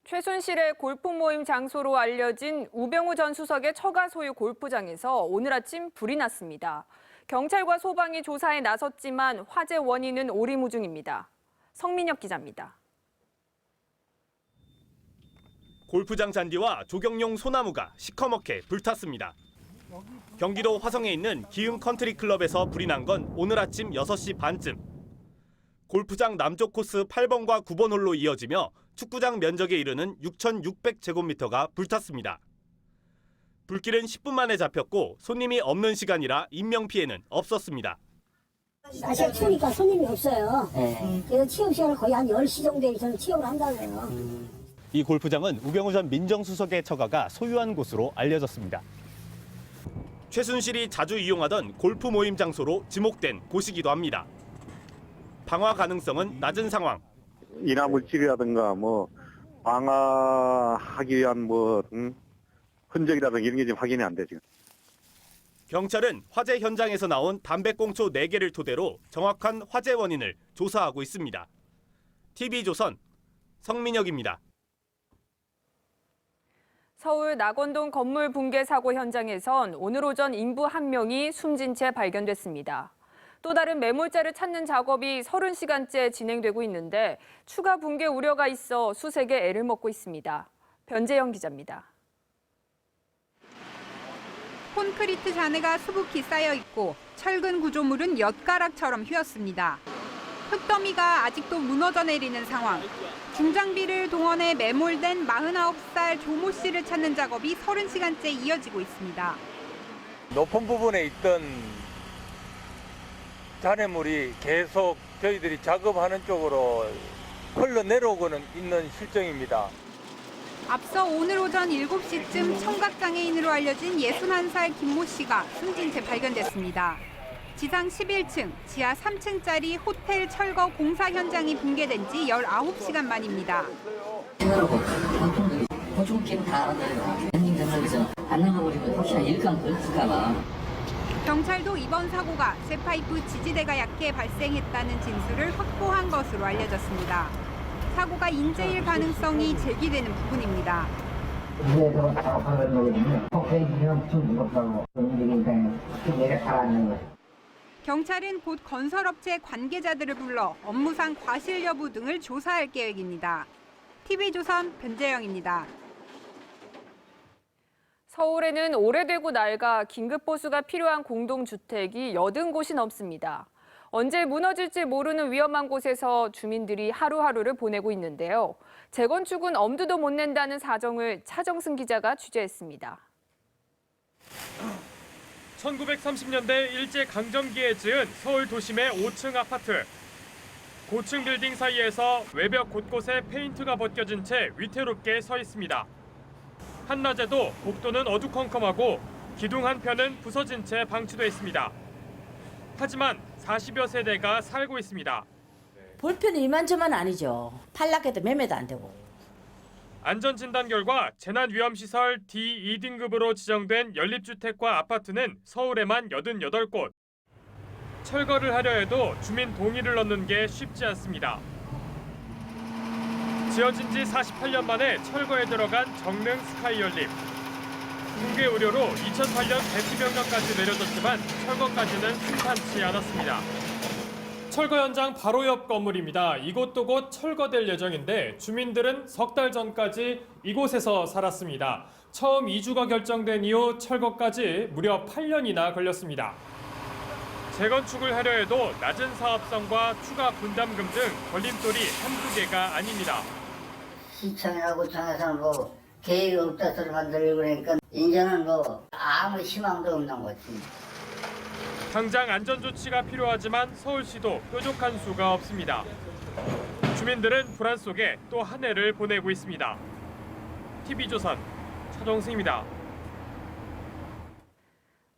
최순실의 골프 모임 장소로 알려진 우병우 전 수석의 처가 소유 골프장에서 오늘 아침 불이 났습니다. 경찰과 소방이 조사에 나섰지만 화재 원인은 오리무중입니다. 성민혁 기자입니다. 골프장 잔디와 조경용 소나무가 시커멓게 불탔습니다. 경기도 화성에 있는 기흥 컨트리 클럽에서 불이 난 건 오늘 아침 6시 반쯤. 골프장 남쪽 코스 8번과 9번 홀로 이어지며 축구장 면적에 이르는 6,600제곱미터가 불탔습니다. 불길은 10분 만에 잡혔고 손님이 없는 시간이라 인명피해는 없었습니다. 날씨가 추우니까 손님이 없어요. 그래서 취업 시간을 거의 한 10시 정도에 저는 취업을 한다고요. 이 골프장은 우병우 전 민정수석의 처가가 소유한 곳으로 알려졌습니다. 최순실이 자주 이용하던 골프 모임 장소로 지목된 곳이기도 합니다. 방화 가능성은 낮은 상황. 인화물질이라든가 방화하기 위한 흔적이라든가 이런 게 지금 확인이 안 돼 지금. 경찰은 화재 현장에서 나온 담배꽁초 4개를 토대로 정확한 화재 원인을 조사하고 있습니다. TV조선 성민혁입니다. 서울 낙원동 건물 붕괴 사고 현장에선 오늘 오전 인부 1명이 숨진 채 발견됐습니다. 또 다른 매몰자를 찾는 작업이 30시간째 진행되고 있는데 추가 붕괴 우려가 있어 수색에 애를 먹고 있습니다. 변재영 기자입니다. 콘크리트 잔해가 수북히 쌓여 있고 철근 구조물은 엿가락처럼 휘었습니다. 흙더미가 아직도 무너져 내리는 상황. 중장비를 동원해 매몰된 49살 조모 씨를 찾는 작업이 30시간째 이어지고 있습니다. 높은 부분에 있던 잔해물이 계속 저희들이 작업하는 쪽으로 흘러내려오고는 있는 실정입니다. 앞서 오늘 오전 7시쯤 청각장애인으로 알려진 61살 김모 씨가 숨진 채 발견됐습니다. 지상 11층, 지하 3층짜리 호텔 철거 공사 현장이 붕괴된 지 19시간 만입니다. 경찰도 이번 사고가 쇠파이프 지지대가 약해 발생했다는 진술을 확보한 것으로 알려졌습니다. 사고가 인재일 가능성이 제기되는 부분입니다. 경찰은 곧 건설업체 관계자들을 불러 업무상 과실 여부 등을 조사할 계획입니다. TV조선 변재영입니다. 서울에는 오래되고 낡아 긴급보수가 필요한 공동주택이 80곳이 넘습니다. 언제 무너질지 모르는 위험한 곳에서 주민들이 하루하루를 보내고 있는데요. 재건축은 엄두도 못 낸다는 사정을 차정승 기자가 취재했습니다. 1930년대 일제강점기에 지은 서울 도심의 5층 아파트. 고층 빌딩 사이에서 외벽 곳곳에 페인트가 벗겨진 채 위태롭게 서 있습니다. 한낮에도 복도는 어두컴컴하고 기둥 한편은 부서진 채 방치돼 있습니다. 하지만 40여 세대가 살고 있습니다. 불편이 이만저만 아니죠. 팔락해도 매매도 안 되고. 안전진단 결과 재난위험시설 D2등급으로 지정된 연립주택과 아파트는 서울에만 88곳. 철거를 하려 해도 주민 동의를 얻는 게 쉽지 않습니다. 지어진 지 48년 만에 철거에 들어간 정릉 스카이 연립. 붕괴 우려로 2008년 대피 명령까지 내려졌지만 철거까지는 순탄치 않았습니다. 철거 현장 바로 옆 건물입니다. 이곳도 곧 철거될 예정인데 주민들은 석 달 전까지 이곳에서 살았습니다. 처음 이주가 결정된 이후 철거까지 무려 8년이나 걸렸습니다. 재건축을 하려 해도 낮은 사업성과 추가 분담금 등 걸림돌이 한두 개가 아닙니다. 시청이나 구청에서는 뭐 계획이 없다 소리 만들고 그러니까 이제는 뭐 아무 희망도 없는 거지. 당장 안전조치가 필요하지만 서울시도 뾰족한 수가 없습니다. 주민들은 불안 속에 또 한 해를 보내고 있습니다. TV조선 차정승입니다.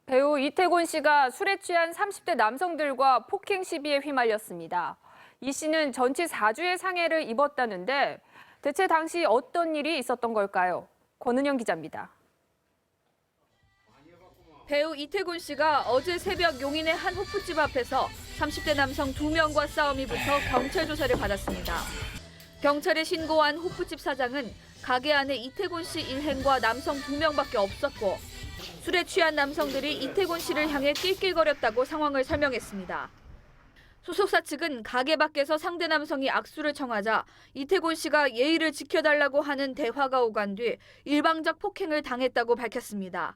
배우 이태곤 씨가 술에 취한 30대 남성들과 폭행 시비에 휘말렸습니다. 이 씨는 전치 4주의 상해를 입었다는데 대체 당시 어떤 일이 있었던 걸까요? 권은영 기자입니다. 배우 이태곤 씨가 어제 새벽 용인의 한 호프집 앞에서 30대 남성 2명과 싸움이 붙어 경찰 조사를 받았습니다. 경찰에 신고한 호프집 사장은 가게 안에 이태곤 씨 일행과 남성 2명밖에 없었고 술에 취한 남성들이 이태곤 씨를 향해 낄낄거렸다고 상황을 설명했습니다. 소속사 측은 가게 밖에서 상대 남성이 악수를 청하자 이태곤 씨가 예의를 지켜달라고 하는 대화가 오간 뒤 일방적 폭행을 당했다고 밝혔습니다.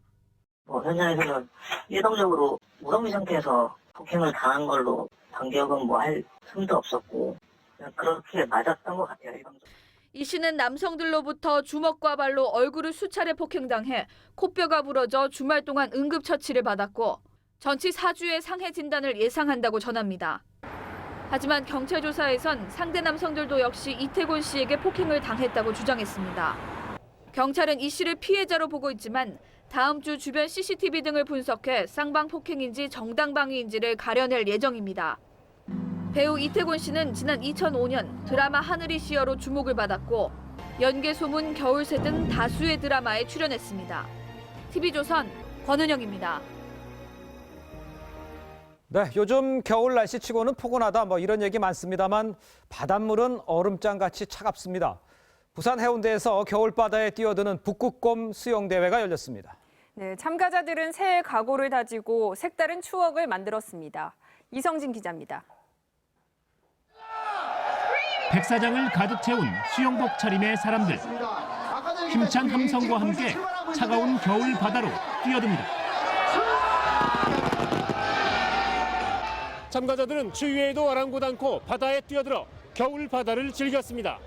현장에서는 일방적으로 무방비 상태에서 폭행을 당한 걸로 반격은 할 틈도 없었고 그냥 그렇게 맞았던 것 같아요. 일방적으로. 이 씨는 남성들로부터 주먹과 발로 얼굴을 수차례 폭행당해 코뼈가 부러져 주말 동안 응급처치를 받았고 전치 4주의 상해 진단을 예상한다고 전합니다. 하지만 경찰 조사에선 상대 남성들도 역시 이태곤 씨에게 폭행을 당했다고 주장했습니다. 경찰은 이 씨를 피해자로 보고 있지만 다음 주 주변 CCTV 등을 분석해 쌍방 폭행인지 정당방위인지를 가려낼 예정입니다. 배우 이태곤 씨는 지난 2005년 드라마 하늘이 시여로 주목을 받았고 연개소문, 겨울새 등 다수의 드라마에 출연했습니다. TV조선 권은영입니다. 네, 요즘 겨울 날씨치고는 포근하다 이런 얘기 많습니다만 바닷물은 얼음장같이 차갑습니다. 부산 해운대에서 겨울바다에 뛰어드는 북극곰 수영대회가 열렸습니다. 네, 참가자들은 새해 각오를 다지고 색다른 추억을 만들었습니다. 이성진 기자입니다. 백사장을 가득 채운 수영복 차림의 사람들. 힘찬 함성과 함께 차가운 겨울 바다로 뛰어듭니다. 참가자들은 추위에도 아랑곳 않고 바다에 뛰어들어 겨울 바다를 즐겼습니다.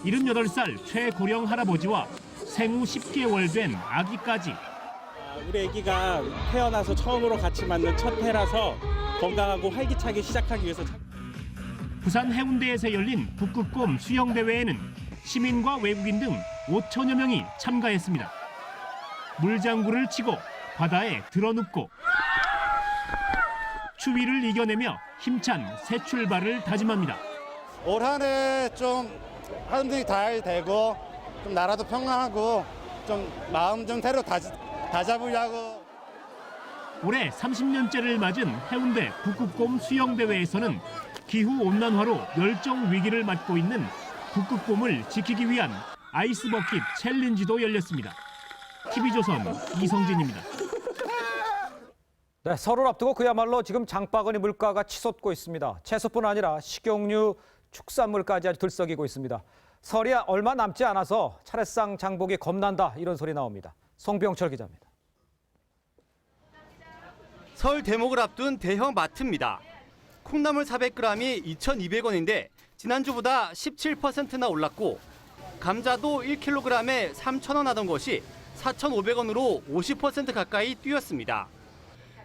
78살 최고령 할아버지와 생후 10개월 된 아기까지. 우리 아기가 태어나서 처음으로 같이 맞는 첫 해라서 건강하고 활기차게 시작하기 위해서. 부산 해운대에서 열린 북극곰 수영대회에는 시민과 외국인 등 5천여 명이 참가했습니다. 물장구를 치고 바다에 드러눕고 추위를 이겨내며 힘찬 새 출발을 다짐합니다. 올 한 해 좀 하늘이 잘 되고 좀 나라도 평안하고 좀 마음 좀 새로 다잡으려고. 올해 30년째를 맞은 해운대 북극곰 수영대회에서는 기후온난화로 멸종 위기를 맞고 있는 북극곰을 지키기 위한 아이스버킷 챌린지도 열렸습니다. TV조선 이성진입니다. 네, 설을 앞두고 그야말로 지금 장바구니 물가가 치솟고 있습니다. 채소뿐 아니라 식용유, 축산물까지 아주 들썩이고 있습니다. 설이 얼마 남지 않아서 차례상 장보기 겁난다 이런 소리 나옵니다. 송병철 기자입니다. 설 대목을 앞둔 대형 마트입니다. 콩나물 400g이 2,200원인데 지난주보다 17%나 올랐고 감자도 1kg에 3,000원 하던 것이 4,500원으로 50% 가까이 뛰었습니다.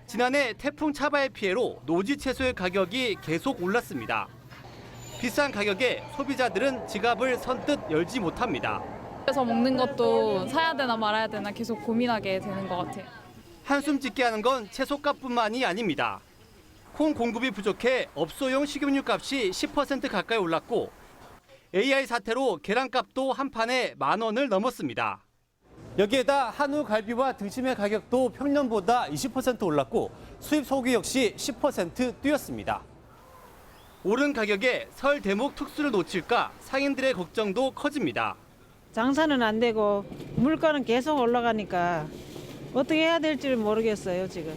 지난해 태풍 차바의 피해로 노지 채소의 가격이 계속 올랐습니다. 비싼 가격에 소비자들은 지갑을 선뜻 열지 못합니다. 그래서 먹는 것도 사야 되나 말아야 되나 계속 고민하게 되는 것 같아요. 한숨 짓게 하는 건 채소값뿐만이 아닙니다. 콩 공급이 부족해 업소용 식용유 값이 10% 가까이 올랐고 AI 사태로 계란값도 한 판에 10,000원을 넘었습니다. 여기에다 한우 갈비와 등심의 가격도 평년보다 20% 올랐고 수입 소고기 역시 10% 뛰었습니다. 오른 가격에 설 대목 특수를 놓칠까 상인들의 걱정도 커집니다. 장사는 안 되고 물가는 계속 올라가니까 어떻게 해야 될지를 모르겠어요, 지금.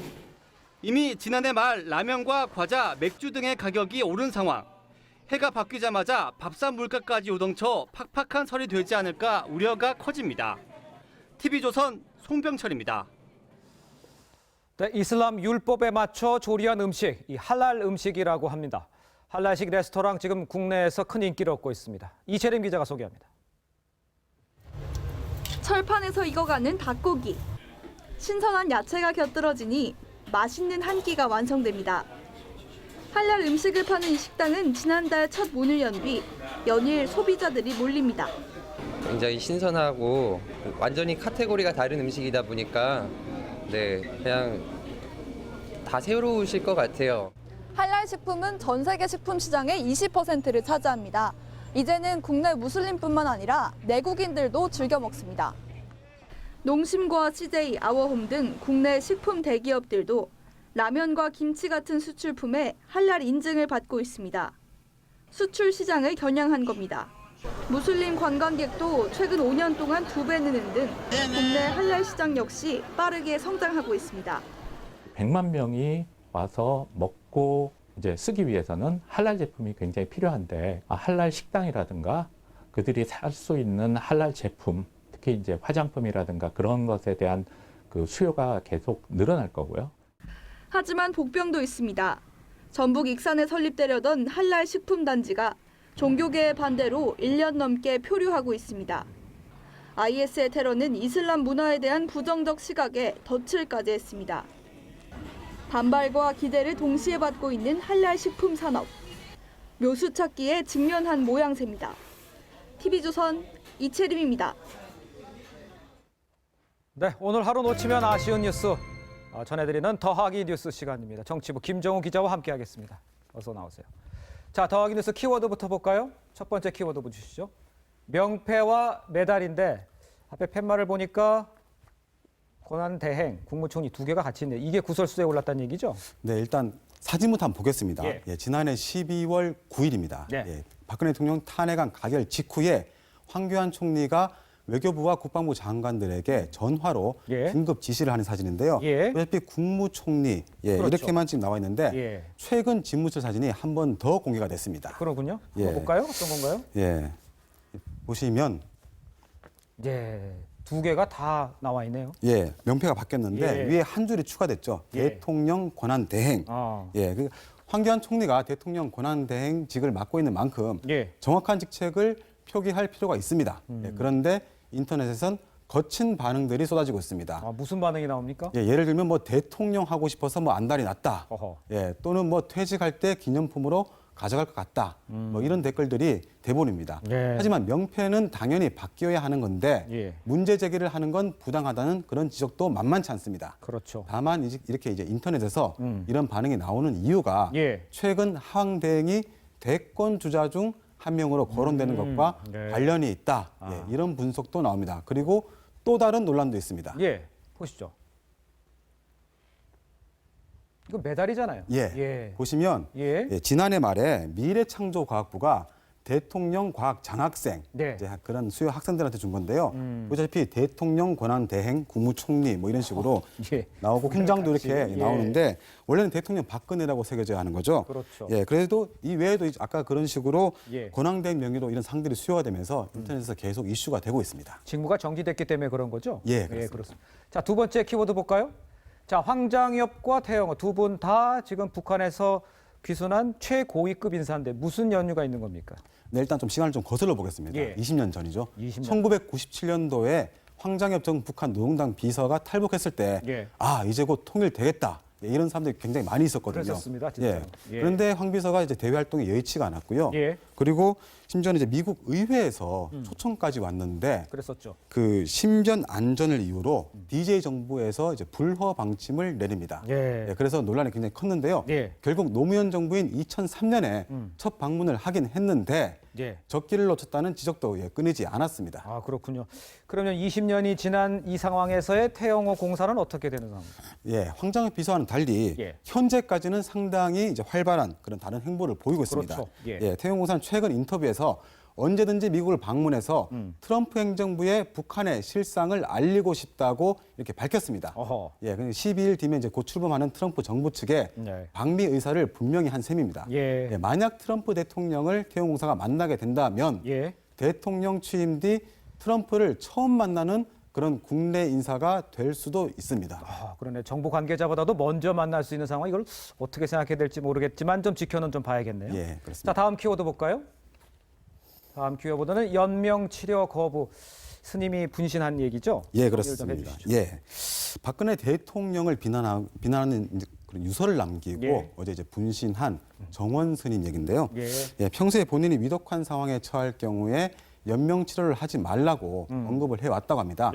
이미 지난해 말 라면과 과자, 맥주 등의 가격이 오른 상황. 해가 바뀌자마자 밥상 물가까지 요동쳐 팍팍한 설이 되지 않을까 우려가 커집니다. TV조선 송병철입니다. 네, 이슬람 율법에 맞춰 조리한 음식, 이 할랄 음식이라고 합니다. 할랄식 레스토랑 지금 국내에서 큰 인기를 얻고 있습니다. 이채림 기자가 소개합니다. 철판에서 익어가는 닭고기. 신선한 야채가 곁들어지니 맛있는 한 끼가 완성됩니다. 할랄 음식을 파는 이 식당은 지난달 첫 문을 연 뒤 연일 소비자들이 몰립니다. 굉장히 신선하고 완전히 카테고리가 다른 음식이다 보니까 그냥 다 새로우실 것 같아요. 할랄 식품은 전 세계 식품 시장의 20%를 차지합니다. 이제는 국내 무슬림뿐만 아니라 내국인들도 즐겨 먹습니다. 농심과 CJ, 아워홈 등 국내 식품 대기업들도 라면과 김치 같은 수출품에 할랄 인증을 받고 있습니다. 수출 시장을 겨냥한 겁니다. 무슬림 관광객도 최근 5년 동안 2배 느는 등 국내 할랄 시장 역시 빠르게 성장하고 있습니다. 100만 명이 와서 먹고 이제 쓰기 위해서는 할랄 제품이 굉장히 필요한데 할랄 식당이라든가 그들이 살 수 있는 할랄 제품, 특히 이제 화장품이라든가 그런 것에 대한 그 수요가 계속 늘어날 거고요. 하지만 복병도 있습니다. 전북 익산에 설립되려던 할랄 식품단지가 종교계의 반대로 1년 넘게 표류하고 있습니다. IS의 테러는 이슬람 문화에 대한 부정적 시각에 덫을까지 했습니다. 반발과 기대를 동시에 받고 있는 할랄 식품 산업. 묘수 찾기에 직면한 모양새입니다. TV조선 이채림입니다. 네, 오늘 하루 놓치면 아쉬운 뉴스 전해드리는 더하기 뉴스 시간입니다. 정치부 김정우 기자와 함께하겠습니다. 어서 나오세요. 자, 더하기 뉴스 키워드부터 볼까요? 첫 번째 키워드 주시죠. 명패와 메달인데 앞에 팻말을 보니까 고난대행, 국무총리 두 개가 같이 있네요. 이게 구설수에 올랐다는 얘기죠? 네, 일단 사진부터 한번 보겠습니다. 지난해 12월 9일입니다. 박근혜 대통령 탄핵안 가결 직후에 황교안 총리가 외교부와 국방부 장관들에게 전화로 긴급 지시를 하는 사진인데요. 어차피 국무총리 그렇죠. 이렇게만 지금 나와 있는데 최근 집무실 사진이 한 번 더 공개가 됐습니다. 그러군요. 볼까요? 어떤 건가요? 보시면 두 개가 다 나와 있네요. 명패가 바뀌었는데 위에 한 줄이 추가됐죠. 대통령 권한 대행. 황교안 총리가 대통령 권한 대행직을 맡고 있는 만큼 정확한 직책을 표기할 필요가 있습니다. 그런데 인터넷에선 거친 반응들이 쏟아지고 있습니다. 무슨 반응이 나옵니까? 예를 들면 뭐 대통령 하고 싶어서 뭐 안달이 났다. 또는 뭐 퇴직할 때 기념품으로 가져갈 것 같다. 뭐 이런 댓글들이 대부분입니다. 하지만 명패는 당연히 바뀌어야 하는 건데 문제 제기를 하는 건 부당하다는 그런 지적도 만만치 않습니다. 그렇죠. 다만 이렇게 이제 인터넷에서 이런 반응이 나오는 이유가 최근 하황 대행이 대권 주자 중 한 명으로 거론되는 것과 관련이 있다. 이런 분석도 나옵니다. 그리고 또 다른 논란도 있습니다. 보시죠. 이거 메달이잖아요. 보시면 지난해 말에 미래창조과학부가 대통령 과학 장학생 이제 그런 수요 학생들한테 준 건데요. 보시다시피 대통령 권한 대행 국무총리 뭐 이런 식으로 나오고 훈장도 이렇게 나오는데 원래는 대통령 박근혜라고 새겨져야 하는 거죠. 그렇죠. 그래도 이 외에도 아까 그런 식으로 권한 대행 명의로 이런 상들이 수요가 되면서 인터넷에서 계속 이슈가 되고 있습니다. 직무가 정지됐기 때문에 그런 거죠? 그렇습니다. 그렇습니다. 자, 두 번째 키워드 볼까요? 자, 황장엽과 태영호 두 분 다 지금 북한에서 귀순한 최고위급 인사인데 무슨 연유가 있는 겁니까? 일단 좀 시간을 좀 거슬러 보겠습니다. 20년 전이죠. 1997년도에 황장엽 전 북한 노동당 비서가 탈북했을 때 이제 곧 통일되겠다. 이런 사람들이 굉장히 많이 있었거든요. 그랬었습니다, 진짜. 그런데 황 비서가 이제 대외 활동이 여의치가 않았고요. 그리고 심지어는 이제 미국 의회에서 초청까지 왔는데 그랬었죠. 그 심전 안전을 이유로 DJ 정부에서 이제 불허 방침을 내립니다. 그래서 논란이 굉장히 컸는데요. 결국 노무현 정부인 2003년에 첫 방문을 하긴 했는데 적기를 놓쳤다는 지적도 끊이지 않았습니다. 그렇군요. 그러면 20년이 지난 이 상황에서의 태영호 공사는 어떻게 되는 상황입니까? 황장엽 비서와는 달리 현재까지는 상당히 이제 활발한 그런 다른 행보를 보이고 있습니다. 태영호 공사는 최근 인터뷰에서 언제든지 미국을 방문해서 트럼프 행정부의 북한의 실상을 알리고 싶다고 이렇게 밝혔습니다. 근데 12일 뒤면 이제 곧 출범하는 트럼프 정부 측에 방미 의사를 분명히 한 셈입니다. 만약 트럼프 대통령을 태용 공사가 만나게 된다면 대통령 취임 뒤 트럼프를 처음 만나는 그런 국내 인사가 될 수도 있습니다. 그러네. 정부 관계자보다도 먼저 만날 수 있는 상황, 이걸 어떻게 생각해야 될지 모르겠지만 좀 지켜는 좀 봐야겠네요. 그렇습니다. 자, 다음 키워드 볼까요? 다음 키워드는 연명 치료 거부. 스님이 분신한 얘기죠? 그렇습니다. 박근혜 대통령을 비난하는 그런 유서를 남기고 어제 이제 분신한 정원 스님 얘기인데요. 평소에 본인이 위독한 상황에 처할 경우에 연명 치료를 하지 말라고 언급을 해왔다고 합니다.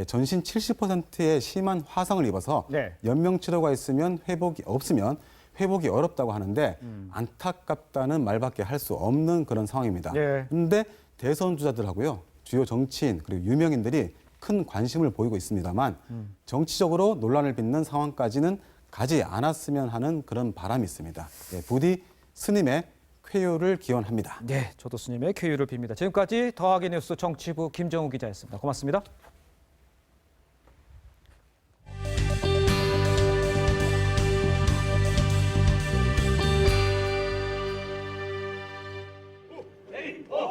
전신 70%의 심한 화상을 입어서 연명 치료가 있으면 없으면 회복이 어렵다고 하는데 안타깝다는 말밖에 할 수 없는 그런 상황입니다. 그런데 대선 주자들하고요, 주요 정치인 그리고 유명인들이 큰 관심을 보이고 있습니다만 정치적으로 논란을 빚는 상황까지는 가지 않았으면 하는 그런 바람이 있습니다. 부디 스님의 쾌유를 기원합니다. 저도 스님의 쾌유를 빕니다. 지금까지 더하기 뉴스 정치부 김정우 기자였습니다. 고맙습니다.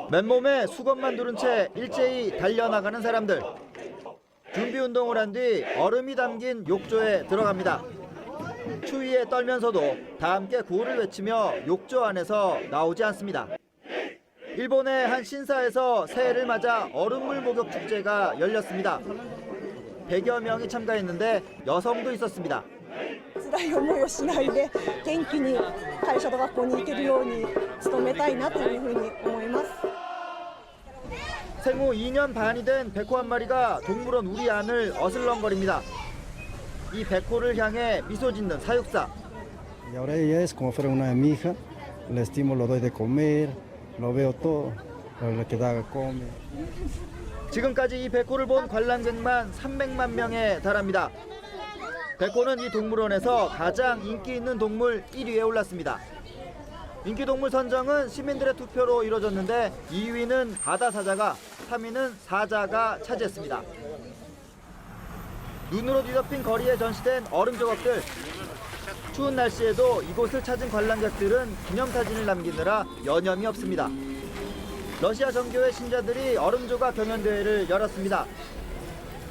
맨몸에 수건만 두른 채 일제히 달려나가는 사람들. 준비 운동을 한 뒤 얼음이 담긴 욕조에 들어갑니다. 추위에 떨면서도 다 함께 구호를 외치며 욕조 안에서 나오지 않습니다. 일본의 한 신사에서 새해를 맞아 얼음물 목욕 축제가 열렸습니다. 100여 명이 참가했는데 여성도 있었습니다. 辛い思いをしないで元気に会社と学校に行けるように努めたいなというふうに思います。 생후 2년 반이 된 백호 한 마리가 동물원 우리 안을 어슬렁거립니다. 이 백호를 향해 미소 짓는 사육사. Y ahora ella es como fuera una de mi hija, le estimo, lo doy de comer, lo veo todo, lo que da come. 지금까지 이 백호를 본 관람객만 300만 명에 달합니다. 백호는 이 동물원에서 가장 인기 있는 동물 1위에 올랐습니다. 인기 동물 선정은 시민들의 투표로 이루어졌는데 2위는 바다 사자가 3위는 사자가 차지했습니다. 눈으로 뒤덮인 거리에 전시된 얼음 조각들. 추운 날씨에도 이곳을 찾은 관람객들은 기념사진을 남기느라 여념이 없습니다. 러시아 정교회 신자들이 얼음 조각 경연대회를 열었습니다.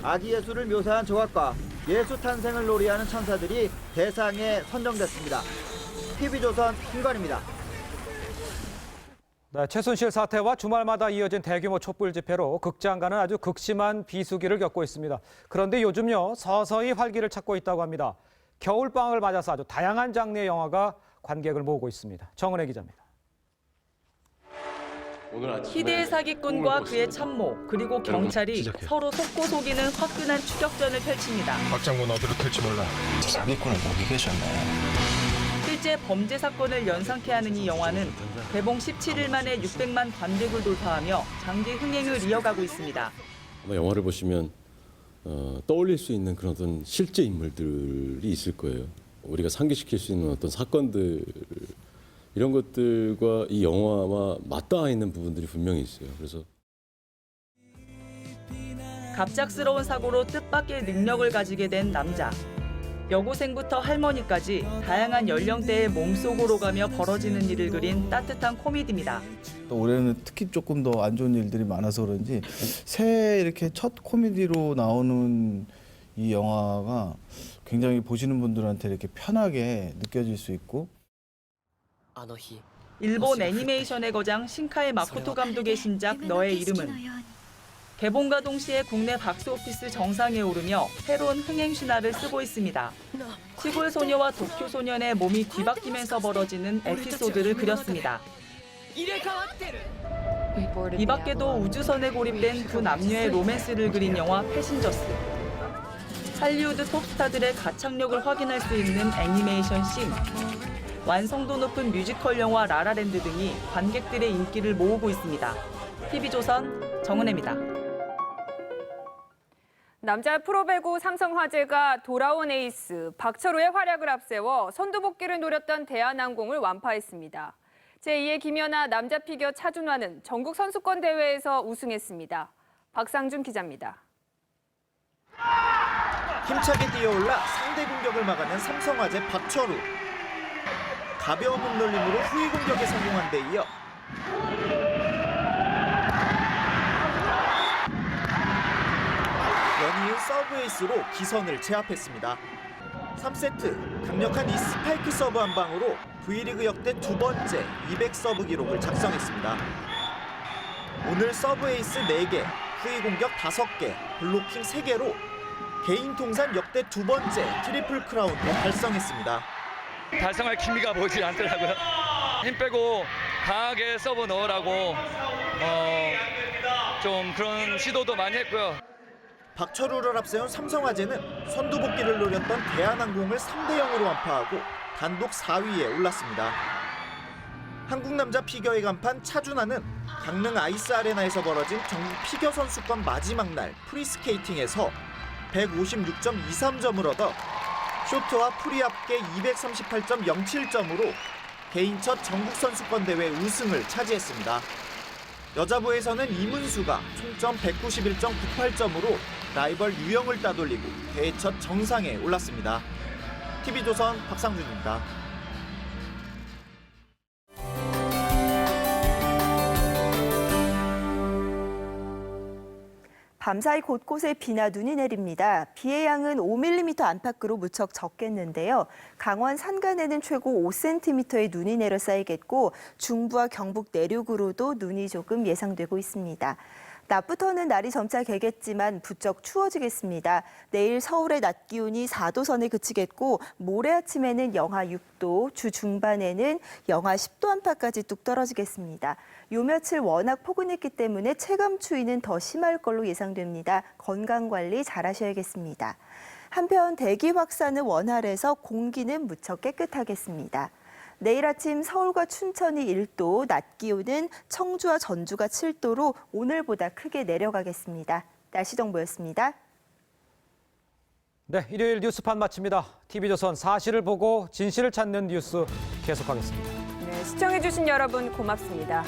아기 예수를 묘사한 조각과 예수 탄생을 놀이하는 천사들이 대상에 선정됐습니다. TV조선 김관입니다. 네, 최순실 사태와 주말마다 이어진 대규모 촛불 집회로 극장가는 아주 극심한 비수기를 겪고 있습니다. 그런데 요즘요, 서서히 활기를 찾고 있다고 합니다. 겨울방학을 맞아서 아주 다양한 장르의 영화가 관객을 모으고 있습니다. 정은혜 기자입니다. 희대의 사기꾼과 그의 참모, 그리고 경찰이 서로 속고 속이는 화끈한 추격전을 펼칩니다. 박 장군 어디로 튈지 몰라. 사기꾼을 목이 계셨네. 실제 범죄 사건을 연상케 하는 이 영화는 개봉 17일 만에 600만 관객을 돌파하며 장기 흥행을 이어가고 있습니다. 아마 영화를 보시면 떠올릴 수 있는 그런 어떤 실제 인물들이 있을 거예요. 우리가 상기시킬 수 있는 어떤 사건들 이런 것들과 이 영화와 맞닿아 있는 부분들이 분명히 있어요. 그래서 갑작스러운 사고로 뜻밖의 능력을 가지게 된 남자. 여고생부터 할머니까지 다양한 연령대의 몸속으로 가며 벌어지는 일을 그린 따뜻한 코미디입니다. 또 올해는 특히 조금 더 안 좋은 일들이 많아서 그런지 새해 이렇게 첫 코미디로 나오는 이 영화가 굉장히 보시는 분들한테 이렇게 편하게 느껴질 수 있고 일본 애니메이션의 거장 신카이 마코토 감독의 신작 너의 이름은 개봉과 동시에 국내 박스오피스 정상에 오르며 새로운 흥행 신화를 쓰고 있습니다. 시골 소녀와 도쿄 소년의 몸이 뒤바뀌면서 벌어지는 에피소드를 그렸습니다. 이 밖에도 우주선에 고립된 두 남녀의 로맨스를 그린 영화 패신저스. 할리우드 톱스타들의 가창력을 확인할 수 있는 애니메이션 싱. 완성도 높은 뮤지컬 영화 라라랜드 등이 관객들의 인기를 모으고 있습니다. TV조선 정은혜입니다. 남자 프로배구 삼성화재가 돌아온 에이스 박철호의 활약을 앞세워 선두복귀를 노렸던 대한항공을 완파했습니다. 제2의 김연아 남자 피겨 차준환은 전국 선수권 대회에서 우승했습니다. 박상준 기자입니다. 힘차게 뛰어올라 상대 공격을 막아낸 삼성화재 박철우. 가벼운 몸놀림으로 후위 공격에 성공한 데 이어 연이은 서브 에이스로 기선을 제압했습니다. 3세트 강력한 이 스파이크 서브 한 방으로 V리그 역대 두 번째 200 서브 기록을 작성했습니다. 오늘 서브 에이스 4개, 후위 공격 5개, 블로킹 3개로 개인 통산 역대 두 번째 트리플 크라운도 달성했습니다. 달성할 기미가 보이지 않더라고요. 힘 빼고 강하게 서브 넣으라고 좀 그런 시도도 많이 했고요. 박철우를 앞세운 삼성화재는 선두복귀를 노렸던 대한항공을 3대0으로 완파하고 단독 4위에 올랐습니다. 한국 남자 피겨의 간판 차준환은 강릉 아이스 아레나에서 벌어진 전국 피겨 선수권 마지막 날 프리스케이팅에서 156.23점을 얻어 쇼트와 프리 합계 238.07점으로 개인 첫 전국 선수권 대회 우승을 차지했습니다. 여자부에서는 이문수가 총점 191.98점으로 라이벌 유영을 따돌리고 대회 첫 정상에 올랐습니다. TV조선 박상준입니다. 밤사이 곳곳에 비나 눈이 내립니다. 비의 양은 5mm 안팎으로 무척 적겠는데요. 강원 산간에는 최고 5cm의 눈이 내려 쌓이겠고 중부와 경북 내륙으로도 눈이 조금 예상되고 있습니다. 낮부터는 날이 점차 개겠지만 부쩍 추워지겠습니다. 내일 서울의 낮 기온이 4도 선에 그치겠고 모레 아침에는 영하 6도, 주 중반에는 영하 10도 안팎까지 뚝 떨어지겠습니다. 요 며칠 워낙 포근했기 때문에 체감 추위는 더 심할 걸로 예상됩니다. 건강관리 잘 하셔야겠습니다. 한편 대기 확산은 원활해서 공기는 무척 깨끗하겠습니다. 내일 아침 서울과 춘천이 1도, 낮 기온은 청주와 전주가 7도로 오늘보다 크게 내려가겠습니다. 날씨 정보였습니다. 네, 일요일 뉴스판 마칩니다. TV조선 사실을 보고 진실을 찾는 뉴스 계속하겠습니다. 네, 시청해주신 여러분 고맙습니다.